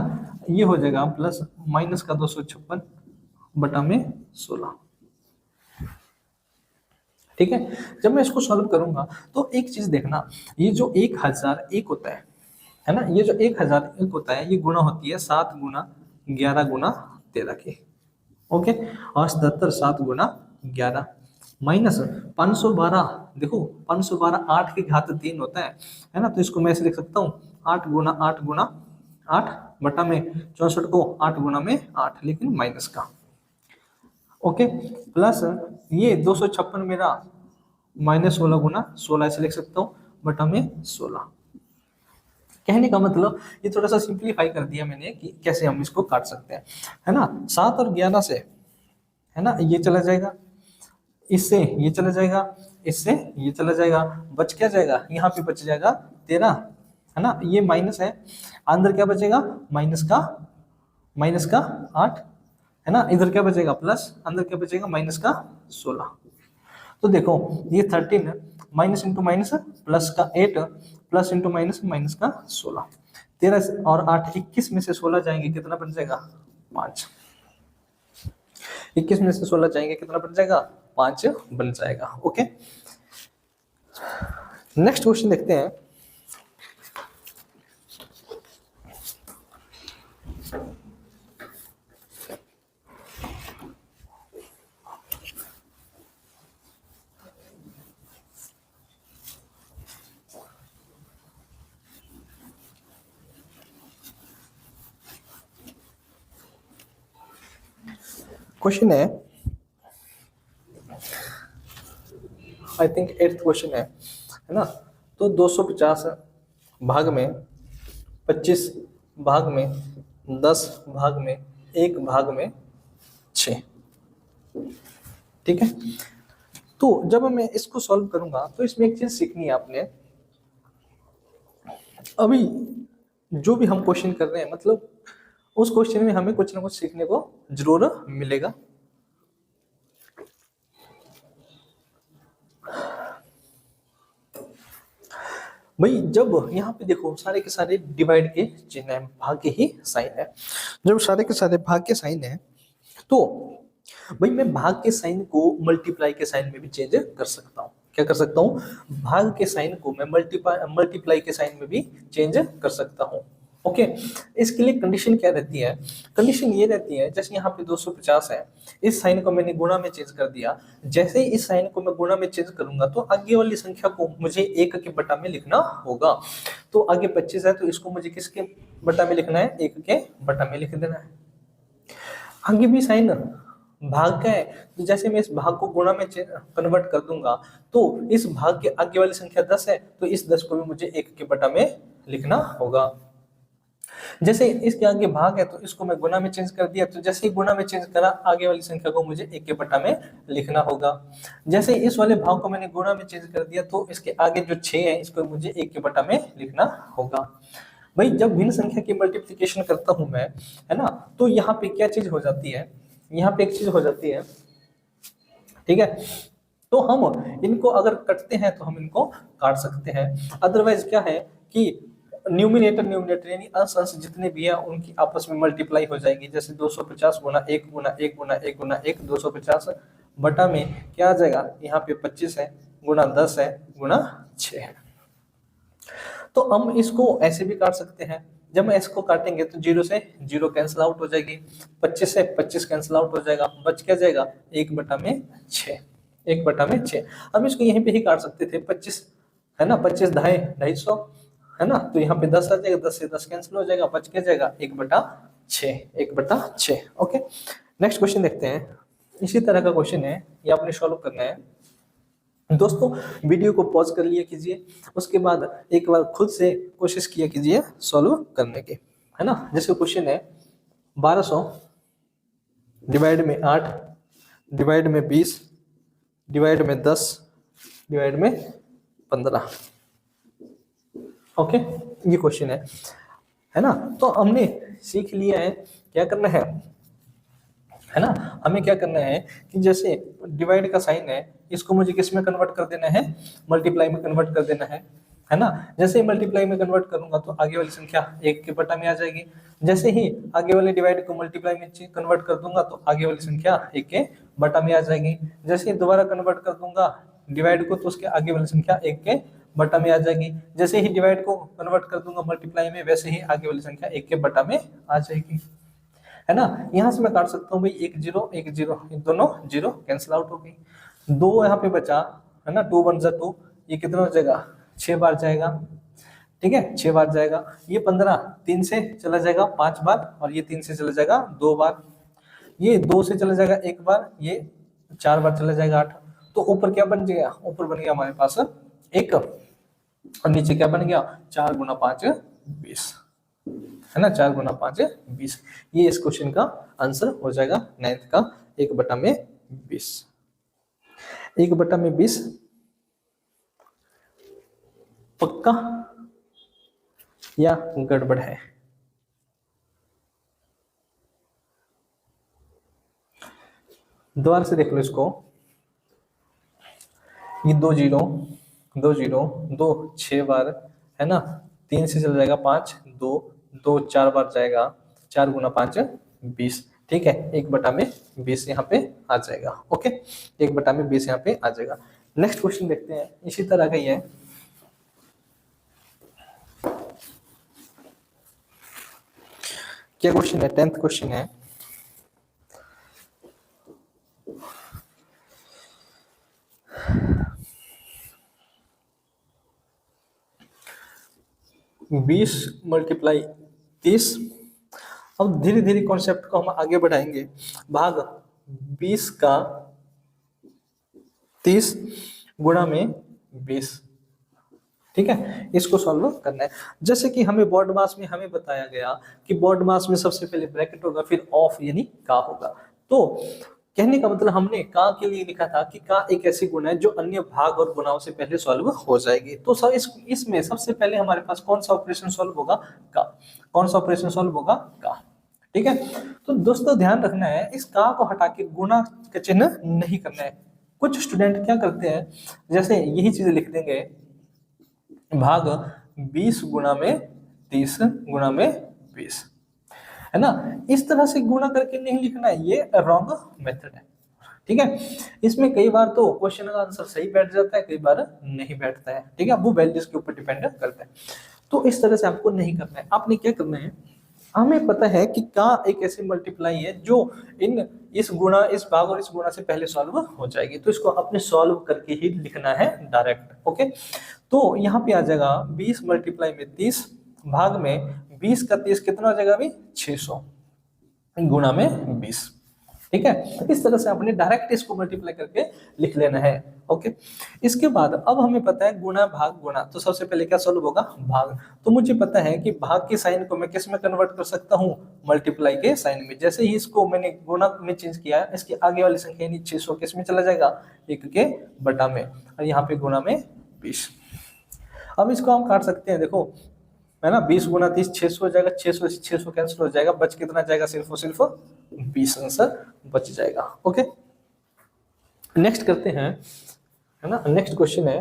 ये हो जाएगा प्लस माइनस का 256 बटा में 16। ठीक है, जब मैं इसको सॉल्व करूंगा तो एक चीज देखना, ये जो 1001 होता है ना, ये जो 1001 होता है ये गुणा होती है 7 गुना 11 गुना 13 की। ओके, और 77 7 गुना 11 माइनस 512। देखो 512 8 की घात 3 होता है ना, तो इसको मैं ऐसे लिख सकता हूँ 8 गुना 8 गुना 8 बटा में 64 को 8 गुना में 8, लेकिन माइनस का। ओके, प्लस ये 256 मेरा माइनस 16 गुना 16 ऐसे लिख सकता हूँ बटा में 16। कहने का मतलब ये थोड़ा सा सिंप्लीफाई कर दिया मैंने कि कैसे हम इसको काट सकते हैं, है ना। 7 और 11 से है ना ये चला जाएगा, इससे ये चला जाएगा, इससे ये चला जाएगा, बच क्या जाएगा, यहाँ पे बच जाएगा 13 है ना। ये माइनस है, अंदर क्या बचेगा माइनस का 8 है ना, इधर क्या बचेगा प्लस, अंदर क्या बचेगा माइनस का 16। तो देखो ये 13 माइनस इंटू माइनस प्लस का 8 प्लस इंटू माइनस माइनस का 16। 13 और 8 21 में से 16 जाएंगे कितना बन जाएगा 5। 21 में से 16 जाएंगे कितना बन जाएगा 5 बन जाएगा। ओके, नेक्स्ट क्वेश्चन देखते हैं। क्वेश्चन है, आई थिंक 8th क्वेश्चन है ना। तो 250 भाग में 25 भाग में 10 भाग में 1 भाग में 6। ठीक है, तो जब मैं इसको सॉल्व करूंगा तो इसमें एक चीज सीखनी है आपने। अभी जो भी हम क्वेश्चन कर रहे हैं, मतलब उस क्वेश्चन में हमें कुछ ना कुछ सीखने को जरूर मिलेगा। भाई जब यहाँ पे देखो सारे के सारे डिवाइड के चिन्ह है, भाग के ही साइन है। जब सारे के सारे भाग के साइन है तो भाई मैं भाग के साइन को मल्टीप्लाई के साइन में भी चेंज कर सकता हूँ। क्या कर सकता हूँ, भाग के साइन को मैं मल्टीप्लाई के साइन में भी चेंज कर सकता हूँ। ओके, इसके लिए कंडीशन क्या रहती है, कंडीशन ये रहती है जैसे यहाँ पे 250 है, इस साइन को मैंने गुणा में चेंज कर दिया। जैसे ही इस साइन को मैं गुणा में चेंज करूंगा तो आगे वाली संख्या को मुझे 1 के बटा में लिखना होगा। तो आगे 25 है तो इसको मुझे किसके बटा में लिखना है, 1 के बटा में लिख देना है। आगे भी साइन भाग का है, तो जैसे मैं इस भाग को गुणा में कन्वर्ट कर दूंगा तो इस भाग के आगे वाली संख्या 10 है तो इस 10 को भी मुझे 1 के बटा में लिखना होगा। जैसे इसके आगे भाग है तो इसको मैं गुणा में चेंज कर दिया, तो जैसे ही गुणा में चेंज करा आगे वाली संख्या को मुझे 1 के बटा में लिखना होगा। जैसे इस वाले भाग को मैंने गुणा में चेंज कर दिया तो इसके आगे जो 6 है इसको मुझे 1 के बटा में लिखना होगा। भाई जब भिन्न संख्या की मल्टीप्लिकेशन करता हूं मैं, है ना, तो यहाँ पे क्या चीज हो जाती है, यहाँ पे एक चीज हो जाती है। ठीक है, तो हम इनको अगर कटते हैं तो हम इनको काट सकते हैं। अदरवाइज क्या है कि न्यूमिनेटर यानी अंश अंश जितने भी है उनकी आपस में मल्टीप्लाई हो जाएगी। जैसे 250 गुना 1 गुना 1 गुना 1 गुना 1 250 बटा में क्या आ जाएगा, यहाँ पे 25 है गुना 10 है गुना 6 है। तो हम इसको ऐसे भी काट सकते हैं, जब हम s को काटेंगे तो 0 से 0 कैंसिल आउट हो जाएगी, 25 से 25 कैंसिल आउट हो जाएगा, बच क्या जाएगा 1/6, 1/6। हम इसको यहीं पे ही काट सकते थे, 25 है ना, 25 ढाई 250 है ना, तो यहाँ पे 10 आ जाएगा, 10 से 10 कैंसिल हो जाएगा, बच क्या जाएगा 1/6, 1/6। ओके, नेक्स्ट क्वेश्चन देखते हैं। इसी तरह का क्वेश्चन है, ये आपने सॉल्व करना है। दोस्तों वीडियो को पॉज कर लिया कीजिए, उसके बाद एक बार खुद से कोशिश किया कीजिए सॉल्व करने की, है ना। जैसे क्वेश्चन है 1200 डिवाइड में 8 डिवाइड में 20 डिवाइड में 10 डिवाइड में 15। ओके, ये क्वेश्चन है ना। तो हमने सीख लिया है क्या करना है ना, हमें क्या करना है कि जैसे डिवाइड का साइन है, इसको मुझे किस में कन्वर्ट कर देना है, मल्टीप्लाई में कन्वर्ट कर देना है ना। जैसे ही मल्टीप्लाई में कन्वर्ट करूंगा तो आगे वाली संख्या 1 के बटा में आ जाएगी, जैसे ही आगे वाले डिवाइड को मल्टीप्लाई में कन्वर्ट कर दूंगा तो आगे वाली संख्या 1 के बटा में आ जाएगी, जैसे ही दोबारा कन्वर्ट कर दूंगा डिवाइड को तो उसके आगे वाली संख्या 1 के बटा में आ जाएगी, जैसे ही डिवाइड को कन्वर्ट कर दूंगा मल्टीप्लाई में वैसे ही आगे वाली संख्या 1 के बटा में आ जाएगी, है ना। यहां से मैं काट सकता हूँ भाई 1 0 1 0, दोनों 0 कैंसिल आउट हो गई, 2 यहाँ पे बचा है ना, 2 1 2, ये कितना हो जाएगा 6 बार जाएगा, ठीक है 6 बार जाएगा। ये 15 3 से चला जाएगा 5 बार, और ये 3 से चला जाएगा 2 बार, ये 2 से चला जाएगा 1 बार, ये 4 बार चला जाएगा 8। तो ऊपर क्या बन गया, ऊपर बन गया हमारे पास 1, और नीचे क्या बन गया 4 गुना 5 20, है ना, 4 गुना 5 20। ये इस क्वेश्चन का आंसर हो जाएगा 9th का 1/20। 1/20 पक्का या गड़बड़ है? दोबारा से देख लो इसको, ये 2 0 2 0 2 6 बार है ना, 3 से चला जाएगा 5 2 2 4 बार जाएगा, 4 गुना 5 20, ठीक है 1/20 यहाँ पे आ जाएगा। ओके, 1/20 यहाँ पे आ जाएगा। नेक्स्ट क्वेश्चन देखते हैं, इसी तरह का ही है। क्या क्वेश्चन है, 10th क्वेश्चन है। बीस मल्टीप्लाई 30। अब धीरे धीरे कॉन्सेप्ट को हम आगे बढ़ाएंगे, भाग 20 का 30 गुणा में 20, ठीक है, इसको सॉल्व करना है। जैसे कि हमें बोर्ड मास में हमें बताया गया कि बोर्ड मास में सबसे पहले ब्रैकेट होगा, फिर ऑफ यानी का होगा। तो कहने का मतलब हमने का के लिए लिखा था कि का एक ऐसी गुण है जो अन्य भाग और गुणाओं से पहले सॉल्व हो जाएगी। तो सब इसमें सबसे पहले हमारे पास कौन सा ऑपरेशन सॉल्व होगा, का। कौन सा ऑपरेशन सॉल्व होगा, का, ठीक है। तो दोस्तों ध्यान रखना है, इस का को हटा के गुणा का चिन्ह नहीं करना है। कुछ स्टूडेंट क्या करते हैं, जैसे यही चीज लिख देंगे, भाग 20 गुणा में 30 गुणा में 20, है ना। इस तरह से गुणा करके नहीं लिखना है, ये रॉन्ग मेथड है, ठीक है। इसमें कई बार तो क्वेश्चन का आंसर सही बैठ जाता है, कई बार नहीं बैठता है, ठीक है, वो वैल्यूज के ऊपर डिपेंड करता है। तो इस तरह से आपको नहीं करना है। आपने क्या करना है, हमें पता है कि का एक ऐसी मल्टीप्लाई है जो इस भाग और इस गुणा से पहले सॉल्व हो जाएगी, तो इसको अपने सॉल्व करके ही लिखना है डायरेक्ट। ओके, तो यहाँ पे आ जाएगा 20 मल्टीप्लाई में 30 भाग में 20 का 30 कितना हो जाएगा अभी 600 गुणा में 20, ठीक है। इस तरह से आपने डायरेक्ट इसको मल्टीप्लाई करके लिख लेना है। ओके, इसके बाद अब हमें पता है गुणा भाग गुणा, तो सबसे पहले क्या सॉल्व होगा, भाग। तो मुझे पता है कि भाग के साइन को मैं किस में कन्वर्ट कर सकता हूँ, मल्टीप्लाई के साइन में। जैसे ही इसको मैंने गुणा में चेंज किया, इसके आगे वाली संख्या यानी 600 किस में चला जाएगा, 1 के बटा में, और यहाँ पे गुणा में 20। अब इसको हम काट सकते हैं, देखो है ना, 20 गुणा 30 600 हो जाएगा, 600 से 600 कैंसिल हो जाएगा, बच कितना जाएगा, सिर्फ और सिर्फ 20 आंसर बच जाएगा। ओके, नेक्स्ट करते हैं, है ना। नेक्स्ट क्वेश्चन है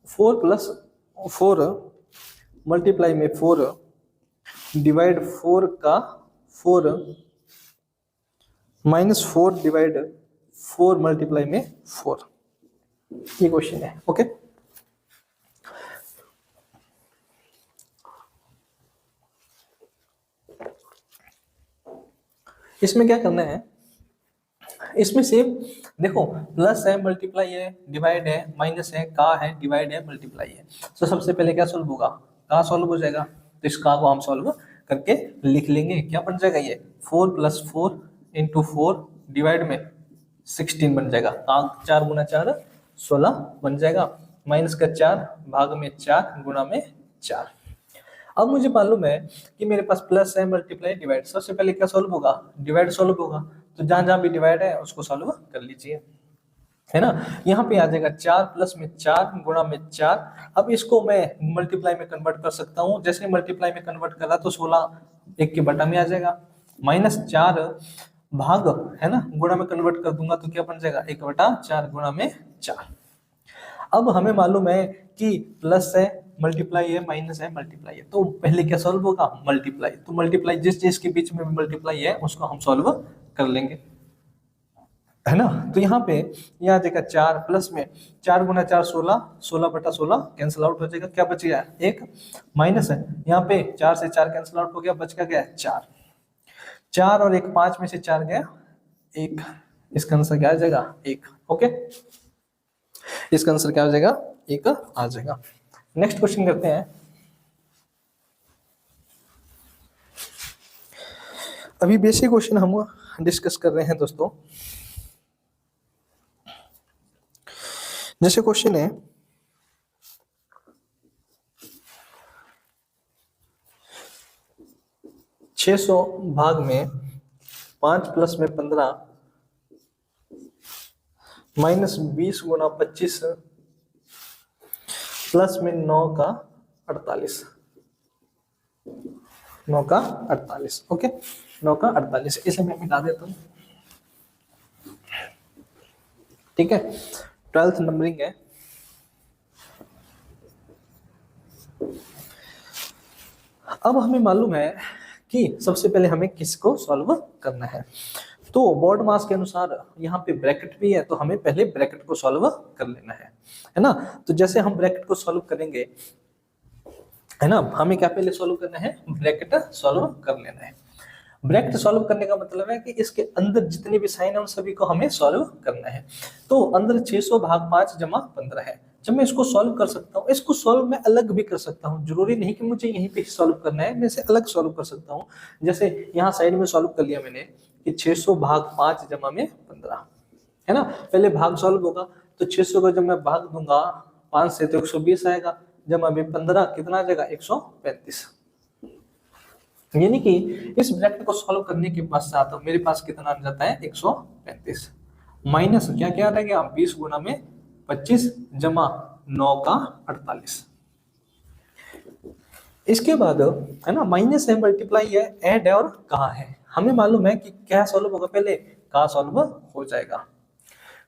4 + 4 मल्टीप्लाई में 4 डिवाइड 4 का 4 -4 डिवाइड 4 मल्टीप्लाई में 4, ये क्वेश्चन है। ओके, इसमें क्या करना है, इसमें सेम देखो, प्लस है, मल्टीप्लाई है, डिवाइड है, माइनस है, का है, डिवाइड है, मल्टीप्लाई है। तो सबसे पहले क्या सॉल्व होगा, का सॉल्व हो जाएगा। तो इस का को हम सॉल्व करके लिख लेंगे। क्या बन जाएगा ये 4 + 4 × 4 डिवाइड में 16 बन जाएगा। का 4 × 4 16 बन जाएगा। माइनस का 4 भाग में 4 गुणा में 4। अब मुझे मालूम है कि मेरे पास प्लस है, मल्टीप्लाई, डिवाइड। सबसे पहले क्या सॉल्व होगा, डिवाइड सॉल्व होगा। तो जहां जहां भी डिवाइड है उसको सॉल्व कर लीजिए, है ना। यहाँ पे आ जाएगा 4 प्लस में 4 गुणा में 4। अब इसको मैं मल्टीप्लाई में कन्वर्ट कर सकता हूँ। जैसे मल्टीप्लाई में कन्वर्ट करा तो 16 1 के बटा में आ जाएगा। माइनस 4 भाग, है ना, गुणा में कन्वर्ट कर दूंगा तो क्या बन जाएगा 1/4 गुणा में 4। अब हमें मालूम है कि प्लस है, मल्टीप्लाई है, माइनस है, मल्टीप्लाई है। तो पहले क्या सॉल्व होगा, मल्टीप्लाई। तो मल्टीप्लाई जिस चीज के बीच में मल्टीप्लाई है उसको हम सॉल्व कर लेंगे, है ना। तो यहाँ पे यहाँ देखा 4 प्लस में 4 × 4 16, 16/16 कैंसिल आउट हो जाएगा। क्या बच गया 1। माइनस है, यहाँ पे 4 से 4 कैंसिल आउट हो गया, बच का गया 4। 4 और 1 5 में से 4 गया 1। इसका आंसर क्या आ जाएगा 1। ओके, इसका आंसर क्या हो जाएगा 1 आ जाएगा। नेक्स्ट क्वेश्चन करते हैं। अभी बेसिक क्वेश्चन हम डिस्कस कर रहे हैं दोस्तों। जैसे क्वेश्चन है 600 भाग में 5 प्लस में 15 माइनस 20 गुणा 25 प्लस में 9 का 48। 9 का 48। ओके, 9 का 48। इसे मैं मिटा देता हूँ, ठीक है। 12th नंबरिंग है। अब हमें मालूम है कि सबसे पहले हमें किसको सॉल्व करना है। तो बोर्ड मास के अनुसार यहाँ पे ब्रैकेट भी है, तो हमें पहले ब्रैकेट को सॉल्व कर लेना है ना। तो जैसे हम ब्रैकेट को सॉल्व करेंगे, है ना, हमें क्या पहले सॉल्व करना है, ब्रैकेट सॉल्व कर लेना है। ब्रैकेट सॉल्व करने का मतलब है कि इसके अंदर जितने भी साइन है उन सभी को हमें सॉल्व करना है। तो अंदर 600 भाग 5 जमा 15 है। जब मैं इसको सॉल्व कर सकता हूँ, इसको सॉल्व मैं अलग भी कर सकता हूँ, जरूरी नहीं कि मुझे यहीं पे सॉल्व करना है, मैं इसे अलग सॉल्व कर सकता हूँ। जैसे यहाँ साइड में सॉल्व कर लिया मैंने कि 600 भाग 5 जमा में 15, है ना। पहले भाग सॉल्व होगा, तो 600 को जब मैं भाग दूंगा 5 से तो 120 आएगा, जमा में 15 कितना आ जाएगा 135। यानी कि इस ब्रैकेट को सॉल्व करने के पश्चात मेरे पास कितना आ जाता है 135। माइनस क्या क्या आ गया 20 गुणा में 25 जमा 9 का 48। इसके बाद, है ना, माइनस है, मल्टीप्लाई है, ऐड है और कहाँ है। हमें मालूम है कि क्या सॉल्व होगा, पहले का सॉल्व हो जाएगा,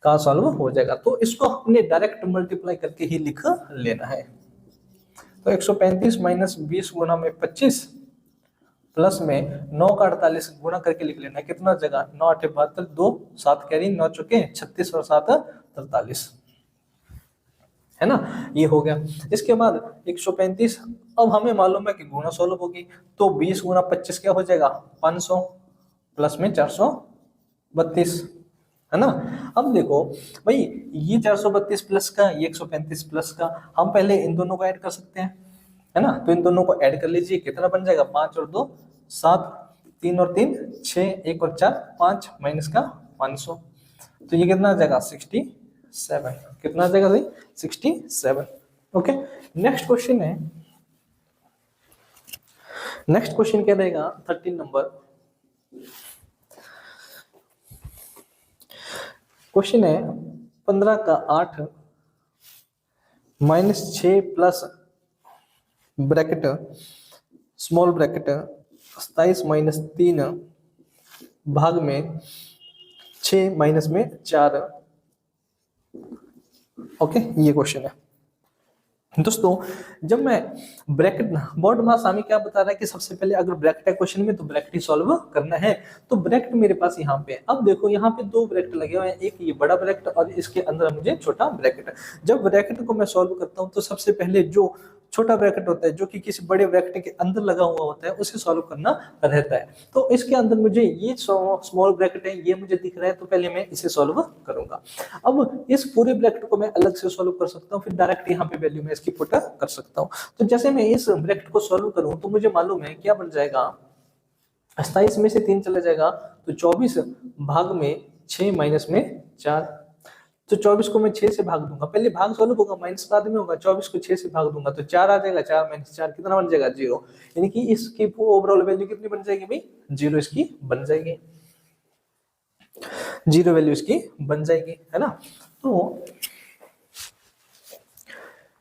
का सॉल्व हो जाएगा। तो इसको हमने डायरेक्ट मल्टीप्लाई करके ही लिख लेना है। तो 135 माइनस 20 गुणा में 25 प्लस में 9 का 48 गुणा करके लिख लेना है। कितना जगह 9 8 72, 2 7 कैरी, 9 चौके 36 और 7 43, है ना, ये हो गया। इसके बाद 135, अब हमें मालूम है कि गुणा सॉल्व होगी, तो 20 गुणा 25 क्या हो जाएगा 500 प्लस में 432, है ना। अब देखो भाई, ये 432 प्लस का, ये 135 प्लस का, हम पहले इन दोनों को ऐड कर सकते हैं, है ना। तो इन दोनों को ऐड कर लीजिए, कितना बन जाएगा 5 और 2 7, 3 और 3 6, 1 और 4 5, माइनस का 500, तो ये कितना आ जाएगा 67। कितना आ जाएगा भाई 67। ओके, नेक्स्ट क्वेश्चन है। नेक्स्ट क्वेश्चन क्या रहेगा 13 नंबर क्वेश्चन है। 15 का 8 minus 6 plus bracket small bracket 27 minus 3 भाग में 6 माइनस में 4। ओके, ये क्वेश्चन है दोस्तों। जब मैं ब्रैकेट, बोर्ड मास हमें क्या बता रहा है कि सबसे पहले अगर ब्रैकेट है क्वेश्चन में तो ब्रैकेट ही सॉल्व करना है। तो ब्रैकेट मेरे पास यहाँ पे, अब देखो यहाँ पे 2 ब्रैकेट लगे हुए हैं, एक ये बड़ा ब्रैकेट और इसके अंदर मुझे छोटा ब्रैकेट। जब ब्रैकेट को मैं सॉल्व करता हूँ तो सबसे पहले जो छोटा ब्रैकेट होता है जो कि किसी बड़े ब्रैकेट के अंदर लगा हुआ होता है, उसे सॉल्व करना रहता है। तो इसके अंदर मुझे ये स्मॉल ब्रैकेट है, ये मुझे दिख रहा है, तो पहले मैं इसे सॉल्व करूंगा। अब इस पूरे ब्रैकेट को मैं अलग से सॉल्व कर सकता हूँ, फिर डायरेक्ट यहाँ पे वैल्यू में इसकी पुट कर सकता हूँ। तो जैसे मैं इस ब्रैकेट को सॉल्व करूँ तो मुझे मालूम है क्या बन जाएगा, 27 में से 3 चला जाएगा तो 24 भाग में 6 माइनस में 4। तो 24 को मैं 6 से भाग दूंगा, पहले भाग सॉल्व होगा, माइनस बाद में होगा। 24 को 6 से भाग दूंगा तो 4 आ जाएगा, 4 माइनस 4 कितना बन जाएगा, 0। यानी कि इसकी ओवरऑल वैल्यू कितनी बन जाएगी भाई, 0 इसकी बन जाएगी, 0 वैल्यू इसकी बन जाएगी, है ना। तो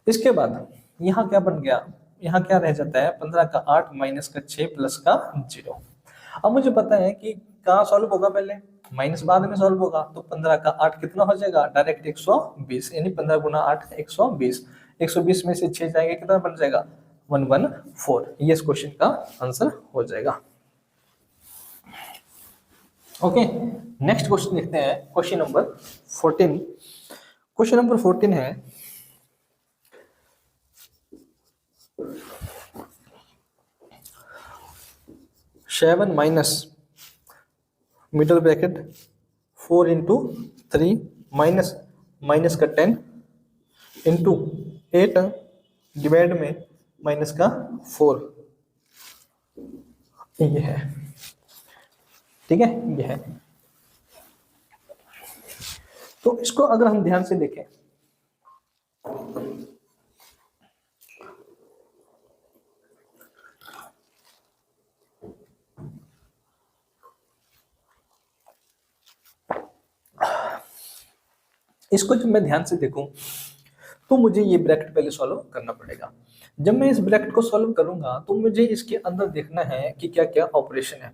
इसके बाद यहाँ क्या बन गया, यहाँ क्या रह जाता है, 15 का 8 माइनस का 6 प्लस का 0। अब मुझे पता है कि कहाँ सॉल्व होगा, पहले माइनस बाद में सॉल्व होगा। तो 15 का 8 कितना हो जाएगा, डायरेक्ट 120, यानी 15 गुना 8 120। 120 में से 6 जाएंगे, कितना बन जाएगा, 114। ये इस क्वेश्चन का आंसर हो जाएगा। ओके, नेक्स्ट क्वेश्चन देखते हैं, क्वेश्चन नंबर 14। क्वेश्चन नंबर 14 है 7 minus middle bracket 4 into 3 minus minus का 10 इंटू 8 डिवाइड में माइनस का 4, ये है, ठीक है, ये है। तो इसको अगर हम ध्यान से देखें, इसको जब मैं ध्यान से देखूं तो मुझे ये ब्रैकेट पहले सॉल्व करना पड़ेगा। जब मैं इस ब्रैकेट को सॉल्व करूंगा तो मुझे इसके अंदर देखना है कि क्या क्या ऑपरेशन है।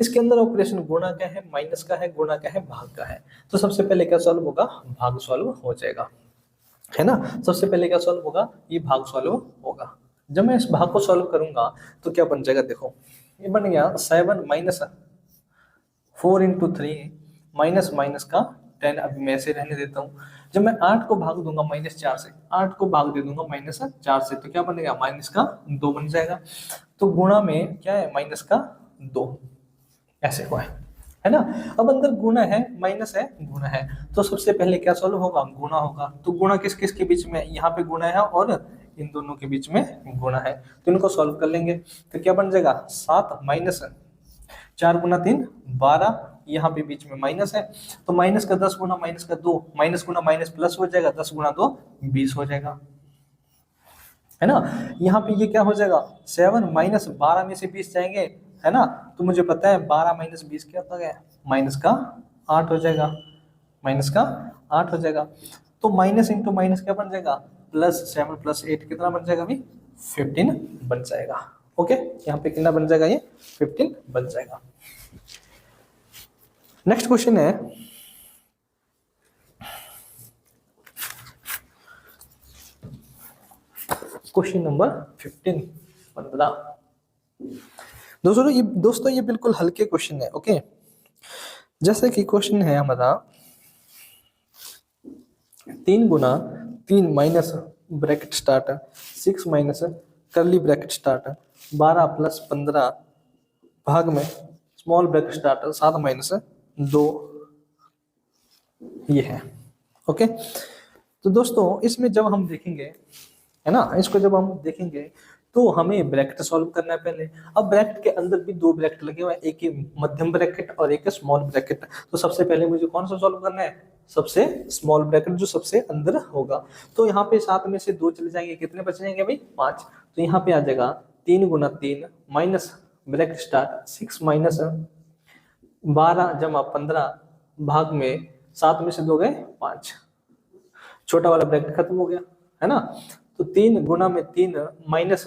इसके अंदर ऑपरेशन गुणा का है, माइनस का है, गुणा का है, भाग का है। तो सबसे पहले क्या सॉल्व होगा, भाग सॉल्व हो जाएगा, है ना। सबसे पहले क्या सॉल्व होगा, ये भाग सॉल्व होगा। जब मैं इस भाग को सॉल्व करूंगा तो क्या बन जाएगा, देखो ये बन गया 7 माइनस 4 इंटू 3 माइनस माइनस का 10, अभी मैं ऐसे रहने देता हूँ। जब मैं 8 को भाग दूंगा माइनस 4 से, 8 को भाग दे दूंगा माइनस 4 से, तो क्या बनेगा, माइनस का 2 बन जाएगा। तो गुणा में क्या है, माइनस का 2, ऐसे हुआ है ना। अब अंदर गुणा है, माइनस है, गुणा है, तो सबसे पहले क्या सॉल्व होगा, गुणा होगा। तो गुणा किस किस के बीच में, यहाँ पे गुणा है और इन दोनों के बीच में गुणा है, तो इनको सॉल्व कर लेंगे। तो क्या बन जाएगा, 7 माइनस 4 गुना 3 12, यहाँ पे बीच में माइनस है, तो माइनस का 10 गुना माइनस का 2, माइनस गुना माइनस प्लस हो जाएगा, 10 गुना 2 20 हो जाएगा, है ना। यहाँ पे ये क्या हो जाएगा, 7 माइनस 12 में से 20 जाएंगे, है ना। तो मुझे पता है 12 माइनस 20 क्या होता है, माइनस का 8 हो जाएगा, माइनस का 8 हो जाएगा। तो माइनस इंटू माइनस क्या बन जाएगा, प्लस 7 प्लस 8 कितना बन जाएगा अभी, 15 बन जाएगा। ओके, यहाँ पे कितना बन जाएगा, ये 15 बन जाएगा। नेक्स्ट क्वेश्चन है क्वेश्चन नंबर 15। दोस्तों ये बिल्कुल हल्के क्वेश्चन है। ओके, जैसे कि क्वेश्चन है हमारा 3 गुना 3 माइनस ब्रैकेट स्टार्ट 6 माइनस करली ब्रैकेट स्टार्ट 12 प्लस 15 भाग में स्मॉल ब्रैकेट स्टार्ट 7 माइनस 2, ये है। ओके, तो दोस्तों इसमें जब हम देखेंगे, है ना, इसको जब हम देखेंगे तो हमें ब्रैकेट सॉल्व करना है पहले। अब ब्रैकेट के अंदर भी 2 ब्रैकेट लगे हुए हैं, एक मध्यम ब्रैकेट और एक स्मॉल ब्रैकेट। तो सबसे पहले मुझे कौन सा सॉल्व करना है, सबसे स्मॉल ब्रैकेट जो सबसे अंदर होगा। तो यहाँ पे 7 में से 2 चले जाएंगे, कितने बच जाएंगे भाई, 5। तो यहाँ पे आ जाएगा 3 गुना 3 माइनस ब्रैकेट स्टार्ट 6 माइनस 12 जमा 15 भाग में 7 में से 2 गए 5, छोटा वाला ब्रैकेट खत्म हो गया, है ना। तो 3 गुना में 3 माइनस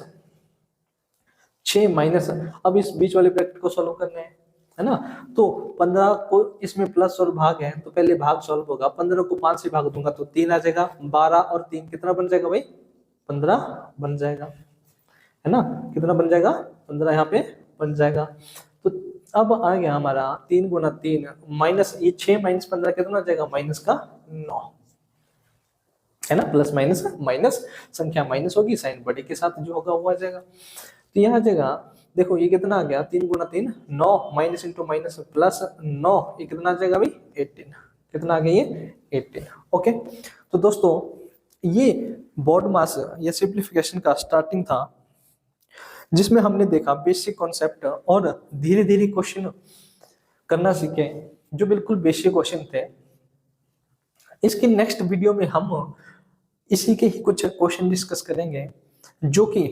6 माइनस, अब इस बीच वाले ब्रैकेट को सॉल्व करना है ना। तो 15 को इसमें प्लस और भाग है, तो पहले भाग सॉल्व होगा। 15 को 5 से भाग दूंगा तो 3 आ जाएगा, 12 और 3 कितना बन जाएगा भाई, 15 बन जाएगा, है ना। कितना बन जाएगा, 15 यहाँ पे बन जाएगा। तो अब आ गया हमारा 3 गुना 3 माइनस ये 6 माइनस 15 कितना आ जाएगा, माइनस का 9। है ना, प्लस माइनस माइनस, संख्या माइनस होगी, साइन बड़े के साथ जो होगा वो आ जाएगा। तो यहाँ आ जाएगा, देखो ये कितना आ गया, 3 गुना 3 9, माइनस इंटू माइनस प्लस 9, ये कितना आ जाएगा भाई 18, कितना आ गया ये 18। ओके, तो दोस्तों ये बोर्ड मास या सिंप्लीफिकेशन का स्टार्टिंग था, जिसमें हमने देखा बेसिक कॉन्सेप्ट और धीरे धीरे क्वेश्चन करना सीखे, जो बिल्कुल बेसिक क्वेश्चन थे। इसके नेक्स्ट वीडियो में हम इसी के ही कुछ क्वेश्चन डिस्कस करेंगे, जो कि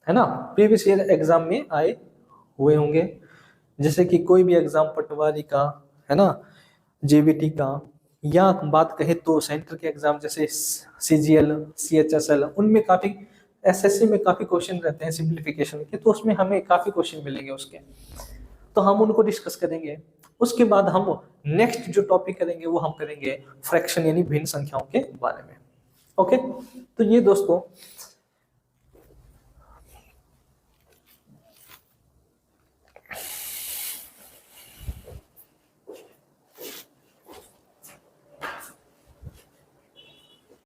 है ना प्रीवियस ईयर एग्जाम में आए हुए होंगे, जैसे कि कोई भी एग्जाम पटवारी का, है ना, जेबीटी का, या बात कहे तो सेंटर के एग्जाम जैसे सीजीएल, सीएचएसएल, उनमें काफी, एसएससी में काफी क्वेश्चन रहते हैं सिंप्लीफिकेशन के, तो उसमें हमें काफी क्वेश्चन मिलेंगे उसके, तो हम उनको डिस्कस करेंगे। उसके बाद हम नेक्स्ट जो टॉपिक करेंगे वो हम करेंगे फ्रैक्शन यानी भिन्न संख्याओं के बारे में। ओके, तो ये दोस्तों